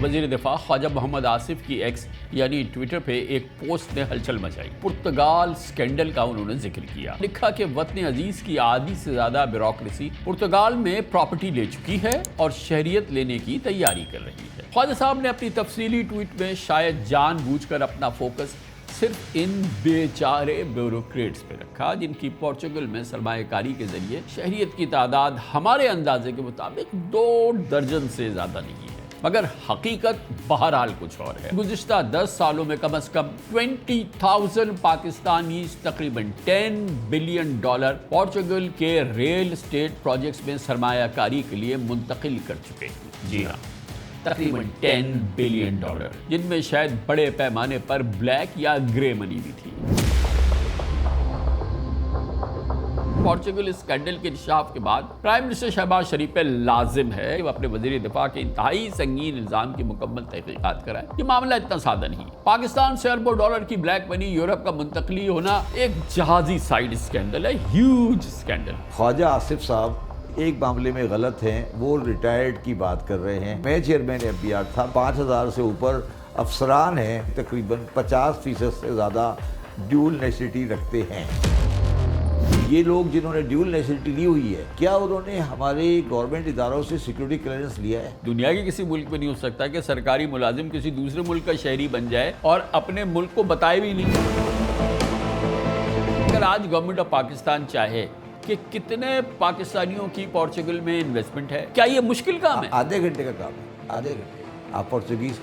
وزیر دفاع خواجہ محمد آصف کی ایکس یعنی ٹویٹر پہ ایک پوسٹ نے ہلچل مچائی۔ پرتگال سکینڈل کا انہوں نے ذکر کیا، لکھا کہ وطن عزیز کی آدھی سے زیادہ بیوروکریسی پرتگال میں پراپرٹی لے چکی ہے اور شہریت لینے کی تیاری کر رہی ہے۔ خواجہ صاحب نے اپنی تفصیلی ٹویٹ میں شاید جان بوجھ کر اپنا فوکس صرف ان بیچارے بیوروکریٹس پہ رکھا جن کی پورچگل میں سرمایہ کاری کے ذریعے شہریت کی تعداد ہمارے اندازے کے مطابق 2 درجن سے زیادہ نہیں ہے، مگر حقیقت بہرحال کچھ اور ہے۔ گزشتہ 10 سالوں میں کم از کم 20,000 پاکستانیز تقریباً $10 بلین پورچگل کے ریل اسٹیٹ پروجیکٹس میں سرمایہ کاری کے لیے منتقل کر چکے ہیں۔ جی ہاں، تقریباً $10 بلین، جن میں شاید بڑے پیمانے پر بلیک یا گرے منی بھی تھی۔ پورچگل اسکینڈل کے انکشاف کے بعد پرائم منسٹر شہباز شریف پہ لازم ہے کہ وہ اپنے وزیر دفاع کے انتہائی سنگین الزام کی مکمل تحقیقات کرائے۔ یہ معاملہ اتنا سادہ نہیں۔ پاکستان سے اربوں ڈالر کی بلیک منی یورپ کا منتقلی ہونا ایک جہازی سائیڈ اسکینڈل ہے، ہیوج اسکینڈل۔ خواجہ آصف صاحب ایک معاملے میں غلط ہیں، وہ ریٹائرڈ کی بات کر رہے ہیں۔ میں چیئرمین FBR تھا، 5,000 سے اوپر افسران ہیں، تقریباً 50% سے زیادہ ڈیول نیشنلٹی رکھتے ہیں۔ یہ لوگ جنہوں نے ڈیول نیشنلٹی لی ہوئی ہے، کیا انہوں نے ہمارے گورنمنٹ اداروں سے سیکیورٹی کلیئرنس لیا ہے؟ دنیا کے کسی ملک میں نہیں ہو سکتا کہ سرکاری ملازم کسی دوسرے ملک کا شہری بن جائے اور اپنے ملک کو بتائے بھی نہیں۔ اگر آج گورنمنٹ آف پاکستان چاہے کہ کتنے پاکستانیوں کی پورچگل میں انویسٹمنٹ ہے، کیا یہ مشکل کام ہے؟ آدھے گھنٹے کا کام ہے، آدھے گھنٹے۔ آپ پورچگیز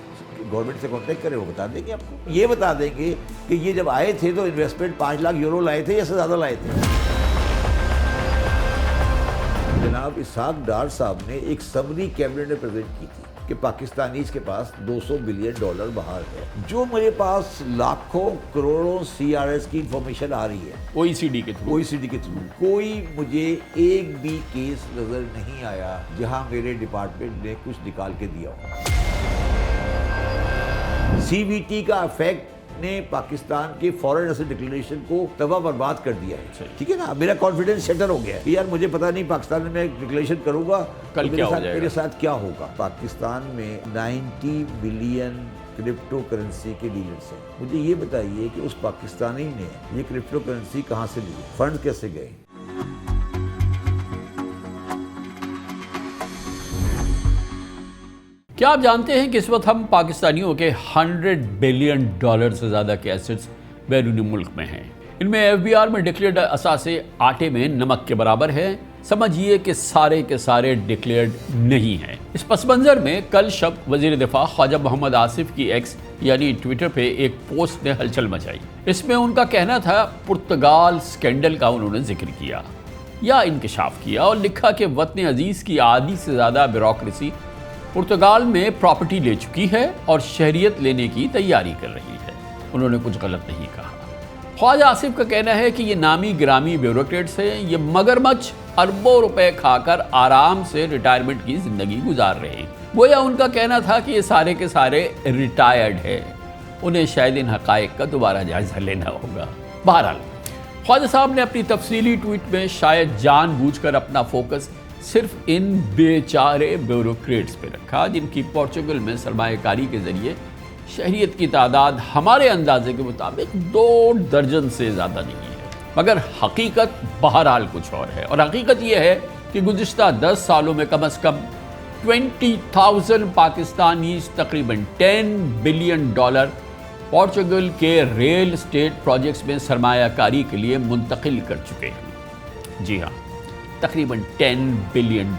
گورنمنٹ سے کانٹیکٹ کریں، وہ بتا دیں گے آپ کو۔ یہ بتا دیں گے کہ یہ جب آئے تھے تو انویسٹمنٹ 5 لاکھ یورو لائے تھے یا سے زیادہ لائے تھے۔ جناب اسحاق ڈار صاحب نے ایک سمری کیبنٹ میں پریزنٹ کی تھی کہ پاکستانیز کے پاس $200 بلین باہر ہے، جو میرے پاس لاکھوں کروڑوں CRS کی انفارمیشن آ رہی ہے OECD کے تھرو۔ کوئی مجھے ایک بھی کیس نظر نہیں آیا جہاں میرے ڈپارٹمنٹ نے کچھ نکال کے دیا ہو۔ CVT کا افیکٹ نے پاکستان کے فورن ایسٹ ڈکلریشن کو تباہ برباد کر دیا ہے، ٹھیک ہے نا؟ میرا کانفیڈنس شیٹر ہو گیا ہے، یار مجھے پتا نہیں پاکستان میں میں ڈکلریشن کروں گا کل کیا ہو جائے گا، میرے ساتھ کیا ہوگا۔ پاکستان میں 90 بلین کرپٹو کرنسی کے ڈیلرز ہیں۔ مجھے یہ بتائیے کہ اس پاکستانی نے یہ کرپٹو کرنسی کہاں سے لی، فنڈ کیسے گئے؟ کیا آپ جانتے ہیں کہ اس وقت ہم پاکستانیوں کے $100 بلین سے زیادہ کے ایسٹس بیرون ملک میں ہیں؟ ان میں FBR میں ڈکلیئرڈ اثاثے آٹے میں نمک کے برابر ہیں۔ سمجھیے کہ سارے کے سارے ڈکلیئرڈ نہیں ہیں۔ اس پس منظر میں کل شب وزیر دفاع خواجہ محمد آصف کی ایکس یعنی ٹویٹر پہ ایک پوسٹ نے ہلچل مچائی۔ اس میں ان کا کہنا تھا، پرتگال سکینڈل کا انہوں نے ذکر کیا یا انکشاف کیا اور لکھا کہ وطن عزیز کی آدھی سے زیادہ بیوروکریسی پرتگال میں پراپرٹی لے چکی ہے اور شہریت لینے کی تیاری کر رہی ہے۔ انہوں نے کچھ غلط نہیں کہا۔ خواجہ آصف کا کہنا ہے کہ یہ نامی گرامی بیوروکریٹس ہیں، یہ مگرمچھ اربوں روپے کھا کر آرام سے ریٹائرمنٹ کی زندگی گزار رہے ہیں۔ گویا ان کا کہنا تھا کہ یہ سارے کے سارے ریٹائرڈ ہیں، انہیں شاید ان حقائق کا دوبارہ جائزہ لینا ہوگا۔ بہرحال خواجہ صاحب نے اپنی تفصیلی ٹویٹ میں شاید جان بوجھ کر اپنا فوکس صرف ان بیچارے بیوروکریٹس پہ رکھا جن کی پورچگل میں سرمایہ کاری کے ذریعے شہریت کی تعداد ہمارے اندازے کے مطابق 2 درجن سے زیادہ نہیں ہے، مگر حقیقت بہرحال کچھ اور ہے۔ اور حقیقت یہ ہے کہ گزشتہ 10 سالوں میں کم از کم 20,000 پاکستانیز تقریباً $10 بلین پورچگل کے ریل اسٹیٹ پروجیکٹس میں سرمایہ کاری کے لیے منتقل کر چکے ہیں۔ جی ہاں، تقریباً $10 بلین۔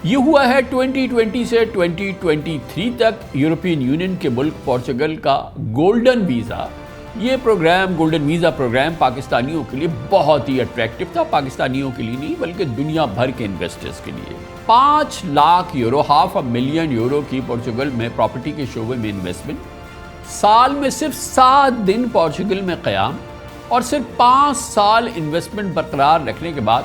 یہ ہوا ہے 2020 سے 2023 تک یورپین یونین کے ملک پورچگل کا گولڈن ویزا۔ یہ پروگرام گولڈن ویزا پروگرام پاکستانیوں کے لیے بہت ہی اٹریکٹیو تھا، پاکستانیوں کے لیے نہیں بلکہ دنیا بھر کے انویسٹرز کے لیے۔ 5 لاکھ یورو، $500,000 کی پورچگل میں پراپرٹی کے شعبے میں انویسٹمنٹ، سال میں صرف 7 دن پورچگل میں قیام اور صرف 5 سال انویسٹمنٹ برقرار رکھنے کے بعد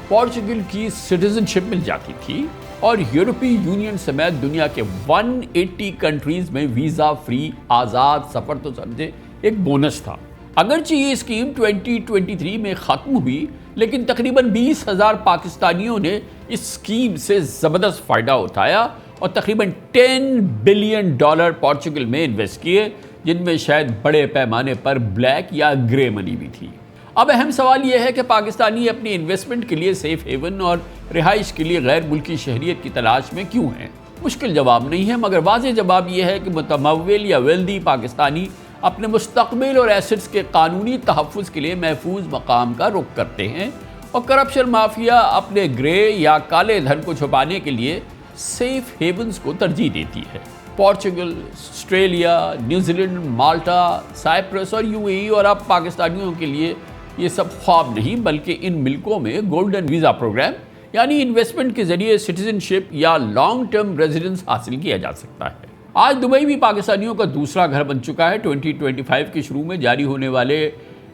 پورچگل کی سٹیزن شپ مل جاتی تھی اور یورپی یونین سمیت دنیا کے 180 کنٹریز میں ویزا فری آزاد سفر تو سمجھے ایک بونس تھا۔ اگرچہ یہ اسکیم 2023 میں ختم ہوئی، لیکن تقریباً 20,000 پاکستانیوں نے اس اسکیم سے زبردست فائدہ اٹھایا اور تقریباً $10 بلین پورچگل میں انویسٹ کیے، جن میں شاید بڑے پیمانے پر بلیک یا گرے منی بھی تھی۔ اب اہم سوال یہ ہے کہ پاکستانی اپنی انویسٹمنٹ کے لیے سیف ہیون اور رہائش کے لیے غیر ملکی شہریت کی تلاش میں کیوں ہیں؟ مشکل جواب نہیں ہے، مگر واضح جواب یہ ہے کہ متمول یا ویلدی پاکستانی اپنے مستقبل اور ایسٹس کے قانونی تحفظ کے لیے محفوظ مقام کا رخ کرتے ہیں، اور کرپشن مافیا اپنے گرے یا کالے دھن کو چھپانے کے لیے سیف ہیونز کو ترجیح دیتی ہے۔ پورچگل، آسٹریلیا، نیوزی لینڈ، مالٹا، سائپرس اور UAE اور اب پاکستانیوں کے لیے یہ سب خواب نہیں، بلکہ ان ملکوں میں گولڈن ویزا پروگرام یعنی انویسٹمنٹ کے ذریعے سٹیزن شپ یا لانگ ٹرم ریزیڈنس حاصل کیا جا سکتا ہے۔ آج دبئی بھی پاکستانیوں کا دوسرا گھر بن چکا ہے۔ 2025 کے شروع میں جاری ہونے والے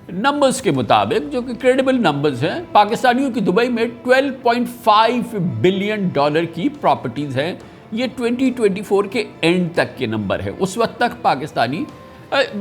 نمبرز کے مطابق، جو کہ کریڈیبل نمبرز ہیں، پاکستانیوں کی دبئی میں $12.5 بلین کی پراپرٹیز ہیں۔ یہ 2024 کے اینڈ تک کے نمبر ہے۔ اس وقت تک پاکستانی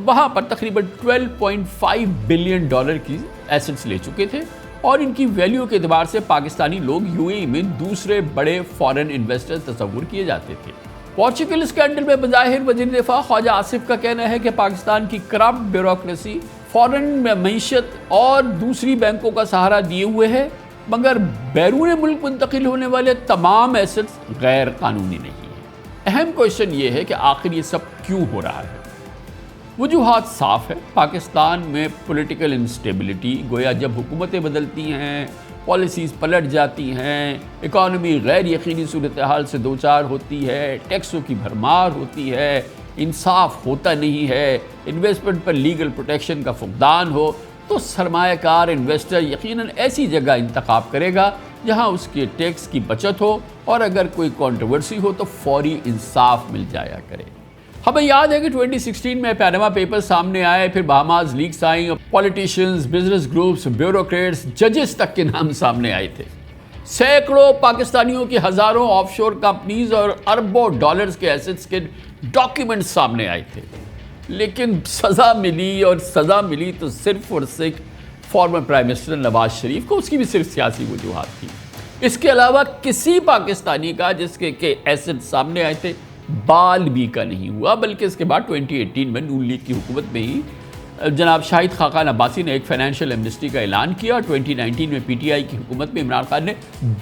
وہاں پر تقریباً $12.5 بلین کی ایسٹس لے چکے تھے، اور ان کی ویلیو کے اعتبار سے پاکستانی لوگ UAE میں دوسرے بڑے فارن انویسٹر تصور کیے جاتے تھے۔ پورچگل اسکینڈل میں بظاہر وزیر دفاع خواجہ آصف کا کہنا ہے کہ پاکستان کی کرپٹ بیوروکریسی فارن معیشت اور دوسری بینکوں کا سہارا دیے ہوئے ہے، مگر بیرون ملک منتقل ہونے والے تمام ایسٹس غیر قانونی نہیں ہیں۔ اہم کوشچن یہ ہے کہ آخر یہ سب کیوں ہو رہا ہے؟ وجوہات صاف ہے۔ پاکستان میں پولیٹیکل انسٹیبلٹی، گویا جب حکومتیں بدلتی ہیں، پالیسیز پلٹ جاتی ہیں، اکانومی غیر یقینی صورتحال سے دوچار ہوتی ہے، ٹیکسوں کی بھرمار ہوتی ہے، انصاف ہوتا نہیں ہے، انویسٹمنٹ پر لیگل پروٹیکشن کا فقدان ہو، تو سرمایہ کار انویسٹر یقیناً ایسی جگہ انتخاب کرے گا جہاں اس کے ٹیکس کی بچت ہو، اور اگر کوئی کنٹروورسی ہو تو فوری انصاف مل جایا کرے۔ ہمیں یاد ہے کہ 2016 میں پیناما پیپر سامنے آئے، پھر بہاماز لیکس آئیں، اور پولیٹیشنز، بزنس گروپس، بیوروکریٹس، ججز تک کے نام سامنے آئے تھے۔ سینکڑوں پاکستانیوں کی ہزاروں آف شور کمپنیز اور اربوں ڈالرز کے ایسٹس کے ڈاکیومنٹس سامنے آئے تھے، لیکن سزا ملی تو صرف اور صرف former prime minister Nawaz Sharif کو، اس کی بھی صرف سیاسی وجوہات تھی۔ اس کے علاوہ کسی پاکستانی کا جس کے ایسٹ سامنے آئے تھے بال بھی کا نہیں ہوا، بلکہ اس کے بعد 2018 میں نون لیگ کی حکومت میں ہی جناب شاہد خاقان عباسی نے ایک فائنینشیل ایمنسٹی کا اعلان کیا، اور 2019 میں PTI کی حکومت میں عمران خان نے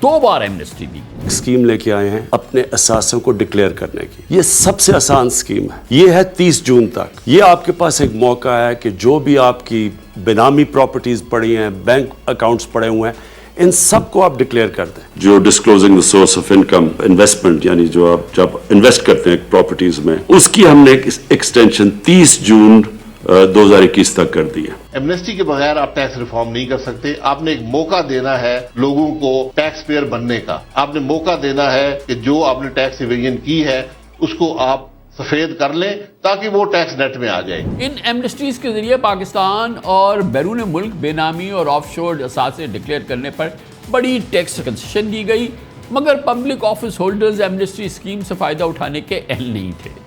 2 بار ایمنسٹی دی۔ اسکیم لے کے آئے ہیں اپنے اثاثوں کو ڈکلیئر کرنے کی، یہ سب سے آسان اسکیم ہے۔ یہ ہے 30 جون تک۔ یہ آپ کے پاس ایک موقع ہے کہ جو بھی آپ کی بینامی پراپرٹیز پڑی ہیں، بینک اکاؤنٹس پڑے ہوئے ہیں، ان سب کو آپ ڈکلیئر کر دیں۔ جو disclosing the source of income investment, یعنی جو آپ جب انویسٹ کرتے ہیں پراپرٹیز میں، اس کی ہم نے ایکسٹینشن 30 جون 2021 تک کر دی ہے۔ ایمنسٹی کے بغیر آپ ٹیکس ریفارم نہیں کر سکتے۔ آپ نے ایک موقع دینا ہے لوگوں کو ٹیکس پیئر بننے کا۔ آپ نے موقع دینا ہے کہ جو آپ نے ٹیکس ایویژن کی ہے اس کو آپ سفید کر لیں تاکہ وہ ٹیکس نیٹ میں آ جائے۔ ان ایمنسٹیز کے ذریعے پاکستان اور بیرون ملک بے نامی اور آف شور اثاثے ڈکلیئر کرنے پر بڑی ٹیکس کنسیشن دی گئی، مگر public office holders Amnesty scheme سے فائدہ اٹھانے کے اہل نہیں تھے۔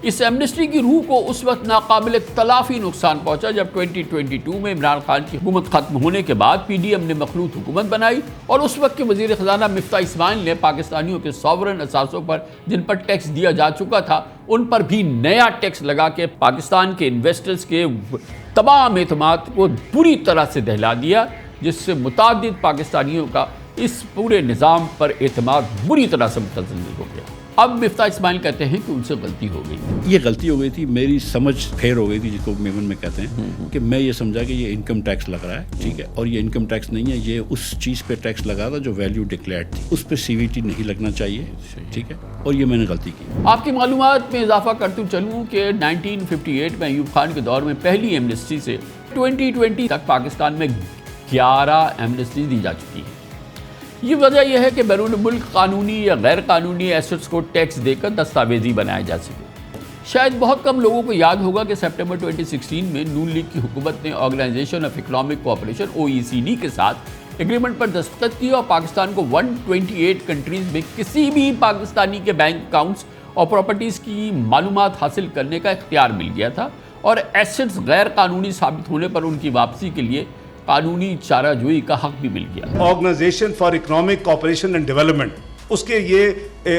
اس ایمنسٹی کی روح کو اس وقت ناقابل تلافی نقصان پہنچا جب 2022 میں عمران خان کی حکومت ختم ہونے کے بعد PDM نے مخلوط حکومت بنائی، اور اس وقت کے وزیر خزانہ مفتاح اسماعیل نے پاکستانیوں کے ساورن اثاثوں پر جن پر ٹیکس دیا جا چکا تھا ان پر بھی نیا ٹیکس لگا کے پاکستان کے انویسٹرز کے تمام اعتماد کو پوری طرح سے دہلا دیا، جس سے متعدد پاکستانیوں کا اس پورے نظام پر اعتماد بری طرح سے متزلزل ہو گیا۔ اب مفتاح اسماعیل کہتے ہیں کہ ان سے غلطی ہو گئی۔ یہ غلطی ہو گئی تھی، میری سمجھ پھیر ہو گئی تھی، جس کو میمن میں کہتے ہیں، کہ میں یہ سمجھا کہ یہ انکم ٹیکس لگ رہا ہے، ٹھیک ہے، اور یہ انکم ٹیکس نہیں ہے، یہ اس چیز پہ ٹیکس لگا تھا جو ویلیو ڈکلیئرڈ تھی، اس پہ CVT نہیں لگنا چاہیے، ٹھیک ہے، اور یہ میں نے غلطی کی۔ آپ کی معلومات میں اضافہ کرتے چلوں کہ 1958 میں ایوب خان کے دور میں پہلی ایمنسٹی سے 2020 تک پاکستان میں 11 ایمنسٹی دی جا چکی ہیں۔ یہ وجہ یہ ہے کہ بیرون ملک قانونی یا غیر قانونی ایسٹس کو ٹیکس دے کر دستاویزی بنایا جا سکے۔ شاید بہت کم لوگوں کو یاد ہوگا کہ سپٹمبر 2016 میں نون لیگ کی حکومت نے Organisation of Economic Cooperation OECD کے ساتھ ایگریمنٹ پر دستخط کی، اور پاکستان کو 128 کنٹریز میں کسی بھی پاکستانی کے بینک اکاؤنٹس اور پراپرٹیز کی معلومات حاصل کرنے کا اختیار مل گیا تھا، اور ایسٹس غیر قانونی ثابت ہونے پر ان کی واپسی کے لیے قانونی چارہ جوئی کا حق بھی مل گیا۔ Organisation for economic cooperation and development, اس کے یہ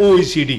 OECD,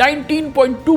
$19.2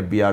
FBR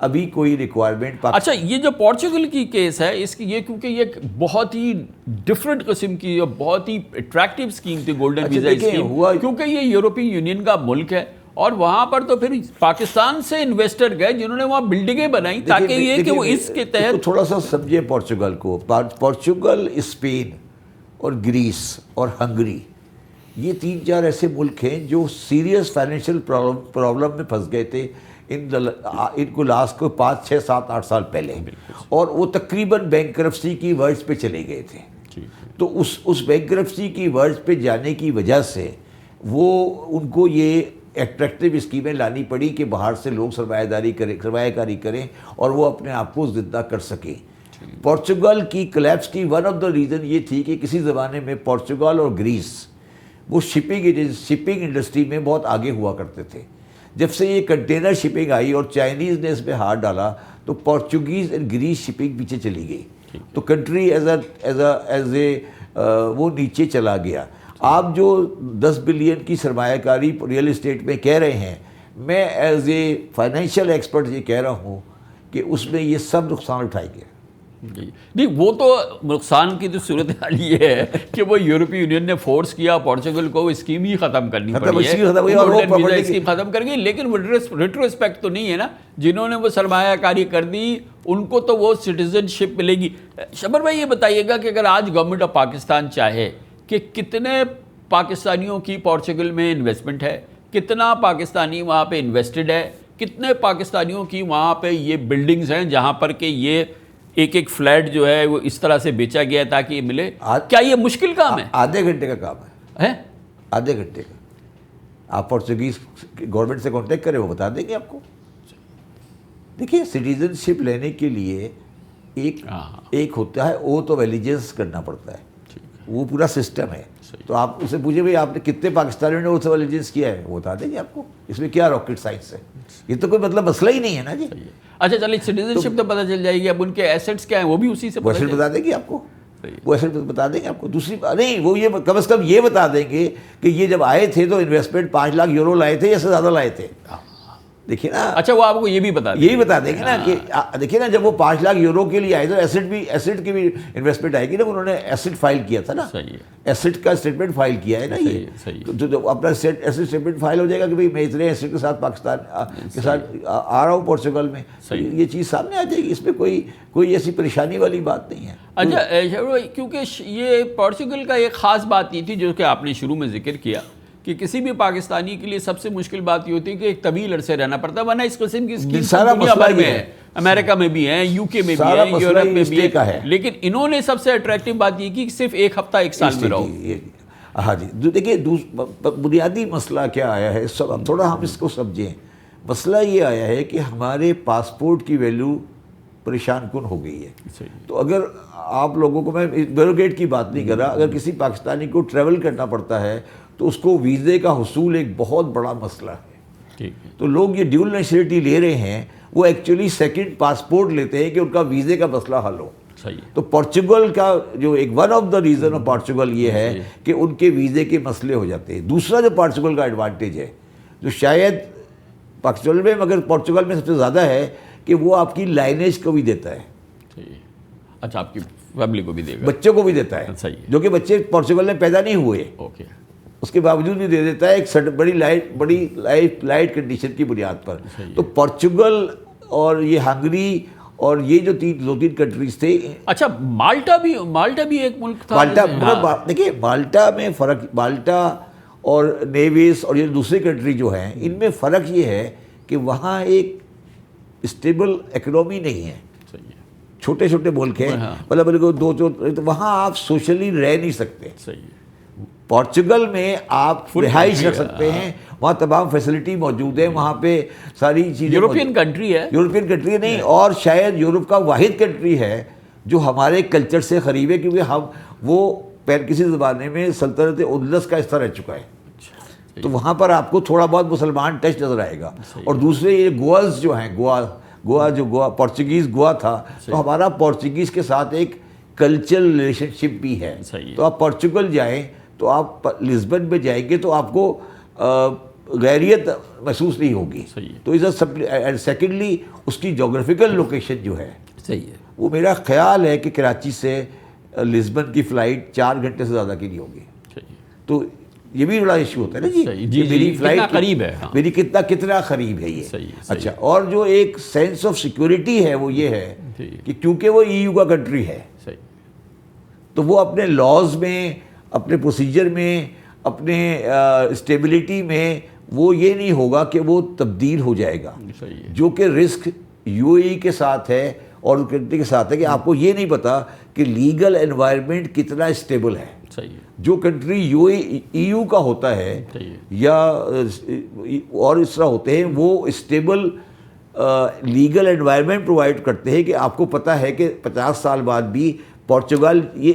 ابھی کوئی ریکوائرمنٹ. اچھا یہ جو پورچوگل کی کیس ہے اس کی یہ کیونکہ یہ بہت ہی ڈفرینٹ قسم کی اور بہت ہی اٹریکٹیو اسکیم تھی گولڈن ویزا اسکیم, کیونکہ یہ یورپی یونین کا ملک ہے اور وہاں پر تو پھر پاکستان سے انویسٹر گئے جنہوں نے وہاں بلڈنگیں بنائیں تاکہ یہ کہ وہ اس کے تحت تھوڑا سا سمجھے پورچوگل کو. پورچوگل, اسپین اور گریس اور ہنگری یہ 3-4 ایسے ملک ہیں جو سیریس فائنینشیل پرابلم میں پھنس گئے تھے ان کو لاسٹ کو 5, 6, 7, 8 سال پہلے, اور وہ تقریباً بینکرپسی کی ورڈ پہ چلے گئے تھے. تو اس بینکرپسی کی ورڈ پہ جانے کی وجہ سے وہ ان کو یہ ایٹریکٹیو اسکیمیں لانی پڑی کہ باہر سے لوگ سرمایہ کاری کریں اور وہ اپنے آپ کو زندہ کر سکیں. پورچوگل کی کلیپس کی ون آف دا ریزن یہ تھی کہ کسی زمانے میں پورچوگل اور گریس وہ شپنگ انڈسٹری میں بہت آگے ہوا کرتے تھے. جب سے یہ کنٹینر شپنگ آئی اور چائنیز نے اس میں ہاتھ ڈالا تو پورچوگیز اور گریس شپنگ پیچھے چلی گئی, تو کنٹری ایز اے وہ نیچے چلا گیا. آپ جو 10 بلین کی سرمایہ کاری ریئل اسٹیٹ میں کہہ رہے ہیں, میں ایز اے فائنینشیل ایکسپرٹ یہ کہہ رہا ہوں کہ اس میں یہ سب نقصان اٹھائے گئے. نہیں وہ تو نقصان کی تو صورتحال یہ ہے کہ وہ یورپی یونین نے فورس کیا پورچوگل کو اسکیم ہی ختم کرنی پڑی ہے, اسکیم ختم کر گئی, لیکن وہ ریٹروسپیکٹ تو نہیں ہے نا. جنہوں نے وہ سرمایہ کاری کر دی ان کو تو وہ سٹیزن شپ ملے گی. شبر بھائی یہ بتائیے گا کہ اگر آج گورنمنٹ آف پاکستان چاہے کہ کتنے پاکستانیوں کی پورچوگل میں انویسٹمنٹ ہے, کتنا پاکستانی وہاں پہ انویسٹڈ ہے, کتنے پاکستانیوں کی وہاں پہ یہ بلڈنگز ہیں جہاں پر کہ یہ ایک فلیٹ جو ہے وہ اس طرح سے بیچا گیا ہے تاکہ یہ ملے, کیا یہ مشکل کام ہے؟ آدھے گھنٹے کا کام ہے, آدھے گھنٹے کا. آپ پورچوگیز گورنمنٹ سے کانٹیکٹ کریں, وہ بتا دیں گے آپ کو. دیکھیے سٹیزن شپ لینے کے لیے ایک ہوتا ہے اوتھ آف ایلیجنس کرنا پڑتا ہے, وہ پورا سسٹم ہے. تو آپ اسے پوچھیں بھائی آپ نے کتنے پاکستانیوں نے اوتھ آف ایلیجنس کیا ہے, وہ بتا دیں گے آپ کو. اس میں کیا راکٹ سائنس ہے, یہ تو کوئی مطلب مسئلہ ہی نہیں ہے نا جی. اچھا چلیے سٹیزن شپ تو پتہ چل جائے گی, اب ان کے ایسٹس کیا ہیں وہ بھی اسی سے بتا دیں گے آپ کو. وہ ایسٹ بتا دیں گے آپ کو. دوسری نہیں, وہ یہ کم از کم یہ بتا دیں گے کہ یہ جب آئے تھے تو انویسٹمنٹ 5 لاکھ یورو لائے تھے یا سے زیادہ لائے تھے. دیکھیے نا, اچھا وہ آپ کو یہ بھی بتا دیں گے نا کہ دیکھیے نا جب وہ 5 لاکھ یورو کے لیے آئے تو ایسٹ کی بھی انویسٹمنٹ آئے گی نا. انہوں نے ایسٹ فائل کیا تھا نا, ایسٹ کا اسٹیٹمنٹ فائل کیا ہے نا. یہ تو اپنا ایسٹ اسٹیٹمنٹ فائل ہو جائے گا کہ بھائی میں اتنے ایسٹ کے ساتھ پاکستان کے ساتھ آ رہا ہوں پورچوگل میں, یہ چیز سامنے آ جائے گی. اس میں کوئی ایسی پریشانی والی بات نہیں ہے. اچھا کیونکہ یہ پورچوگل کا ایک خاص بات یہ تھی جو کہ آپ نے شروع میں ذکر کیا کہ کسی بھی پاکستانی کے لیے سب سے مشکل بات یہ ہوتی ہے کہ ایک طویل عرصے رہنا پڑتا ہے, ورنہ اس قسم کی اسکیم دنیا بھر میں ہے, امریکہ میں بھی ہیں, یو کے میں بھی ہیں, یورپ میں بھی ہے, لیکن انہوں نے سب سے اٹریکٹیو بات یہ کی کہ صرف 1 ہفتہ 1 سال میں رہو. ہاں جی دیکھیے بنیادی مسئلہ کیا آیا ہے, تھوڑا ہم اس کو سمجھیں. مسئلہ یہ آیا ہے کہ ہمارے پاسپورٹ کی ویلیو پریشان کن ہو گئی ہے. تو اگر آپ لوگوں کو, میں بیروگیٹ کی بات نہیں کر رہا, اگر کسی پاکستانی کو ٹریول کرنا پڑتا ہے تو اس کو ویزے کا حصول ایک بہت بڑا مسئلہ ہے. تو لوگ یہ ڈیول نیشنلٹی لے رہے ہیں, وہ ایکچولی سیکنڈ پاسپورٹ لیتے ہیں کہ ان کا ویزے کا مسئلہ حل ہو. تو پورچوگل کا جو ایک one of the reason of Portugal یہ ہے کہ ان کے ویزے کے مسئلے ہو جاتے ہیں. دوسرا جو پورچوگل کا ایڈوانٹیج ہے جو شاید پاکستان میں مگر پورچوگل میں سب سے زیادہ ہے کہ وہ آپ کی لائنیج کو بھی دیتا ہے. اچھا آپ کی فیملی کو بھی دے گا, بچوں کو بھی دیتا ہے, جو کہ بچے پورچوگل میں پیدا نہیں ہوئے, اس کے باوجود بھی دے دیتا ہے ایک بڑی لائٹ کنڈیشن کی بنیاد پر. تو پورچوگل اور یہ ہنگری اور یہ جو 2-3 کنٹریز تھے. اچھا مالٹا بھی ایک ملک تھا. دیکھیے مالٹا میں فرق, مالٹا اور نیویس اور یہ دوسری کنٹری جو ہیں ان میں فرق یہ ہے کہ وہاں ایک اسٹیبل اکنامی نہیں ہے, چھوٹے چھوٹے ملک ہیں, مطلب وہاں آپ سوشلی رہ نہیں سکتے. پورچوگل میں آپ رہائش کر سکتے ہیں, وہاں تمام فیسلٹی موجود ہے, وہاں پہ ساری چیزیں. یورپین کنٹری ہے, یورپین کنٹری نہیں, اور شاید یورپ کا واحد کنٹری ہے جو ہمارے کلچر سے قریب ہے, کیونکہ وہ کسی زمانے میں سلطنت اندلس کا حصہ رہ چکا ہے. تو وہاں پر آپ کو تھوڑا بہت مسلمان ٹچ نظر آئے گا. اور دوسرے یہ گواز جو ہیں, گوا پورچوگیز گوا تھا, تو ہمارا پورچوگیز کے ساتھ ایک کلچرل ریلیشن شپ بھی ہے. تو آپ پورچوگل جائیں تو آپ لزبن میں جائیں گے تو آپ کو غیریت محسوس نہیں ہوگی. صحیح ہے. تو اینڈ سیکنڈلی اس کی جغرافیکل لوکیشن جو ہے صحیح ہے. وہ میرا خیال ہے کہ کراچی سے لسبن کی فلائٹ 4 گھنٹے سے زیادہ کی نہیں ہوگی. تو یہ بھی بڑا ایشو ہوتا ہے نا جی, میری فلائٹ قریب ہے, میری کتنا قریب ہے یہ. اچھا, اور جو ایک سینس آف سیکورٹی ہے وہ یہ ہے کہ کیونکہ وہ ای یو کا کنٹری ہے تو وہ اپنے لاز میں, اپنے پروسیجر میں, اپنے اسٹیبلٹی میں وہ یہ نہیں ہوگا کہ وہ تبدیل ہو جائے گا, جو کہ رسک یو اے ای کے ساتھ ہے اور کنٹری کے ساتھ ہے کہ آپ کو یہ نہیں پتا کہ لیگل انوائرمنٹ کتنا اسٹیبل ہے. جو کنٹری ای یو کا ہوتا ہے یا اور اس طرح ہوتے ہیں وہ اسٹیبل لیگل انوائرمنٹ پرووائڈ کرتے ہیں کہ آپ کو پتہ ہے کہ 50 سال بعد بھی پورچوگل یہ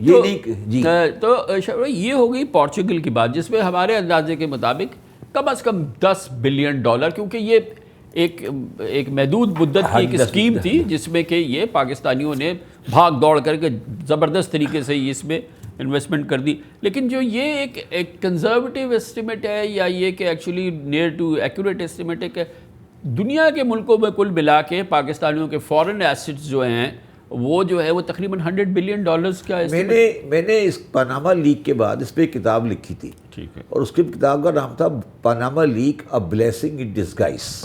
نہیں جی. تو یہ ہو گئی پورچوگل کی بات, جس میں ہمارے اندازے کے مطابق کم از کم $10 بلین, کیونکہ یہ ایک محدود مدت کی ایک اسکیم تھی جس میں کہ یہ پاکستانیوں نے بھاگ دوڑ کر کے زبردست طریقے سے اس میں انویسٹمنٹ کر دی. لیکن جو یہ ایک کنزرویٹیو ایسٹیمیٹ ہے یا یہ کہ actually near to accurate estimate ہے کہ دنیا کے ملکوں میں کل ملا کے پاکستانیوں کے فورن ایسٹس جو ہیں وہ جو ہے وہ تقریباً $100 بلین کا میں نے اس پاناما لیک کے بعد اس پہ ایک کتاب لکھی تھی. ٹھیک ہے. اور اس کی کتاب کا نام تھا Panama leak a blessing in disguise.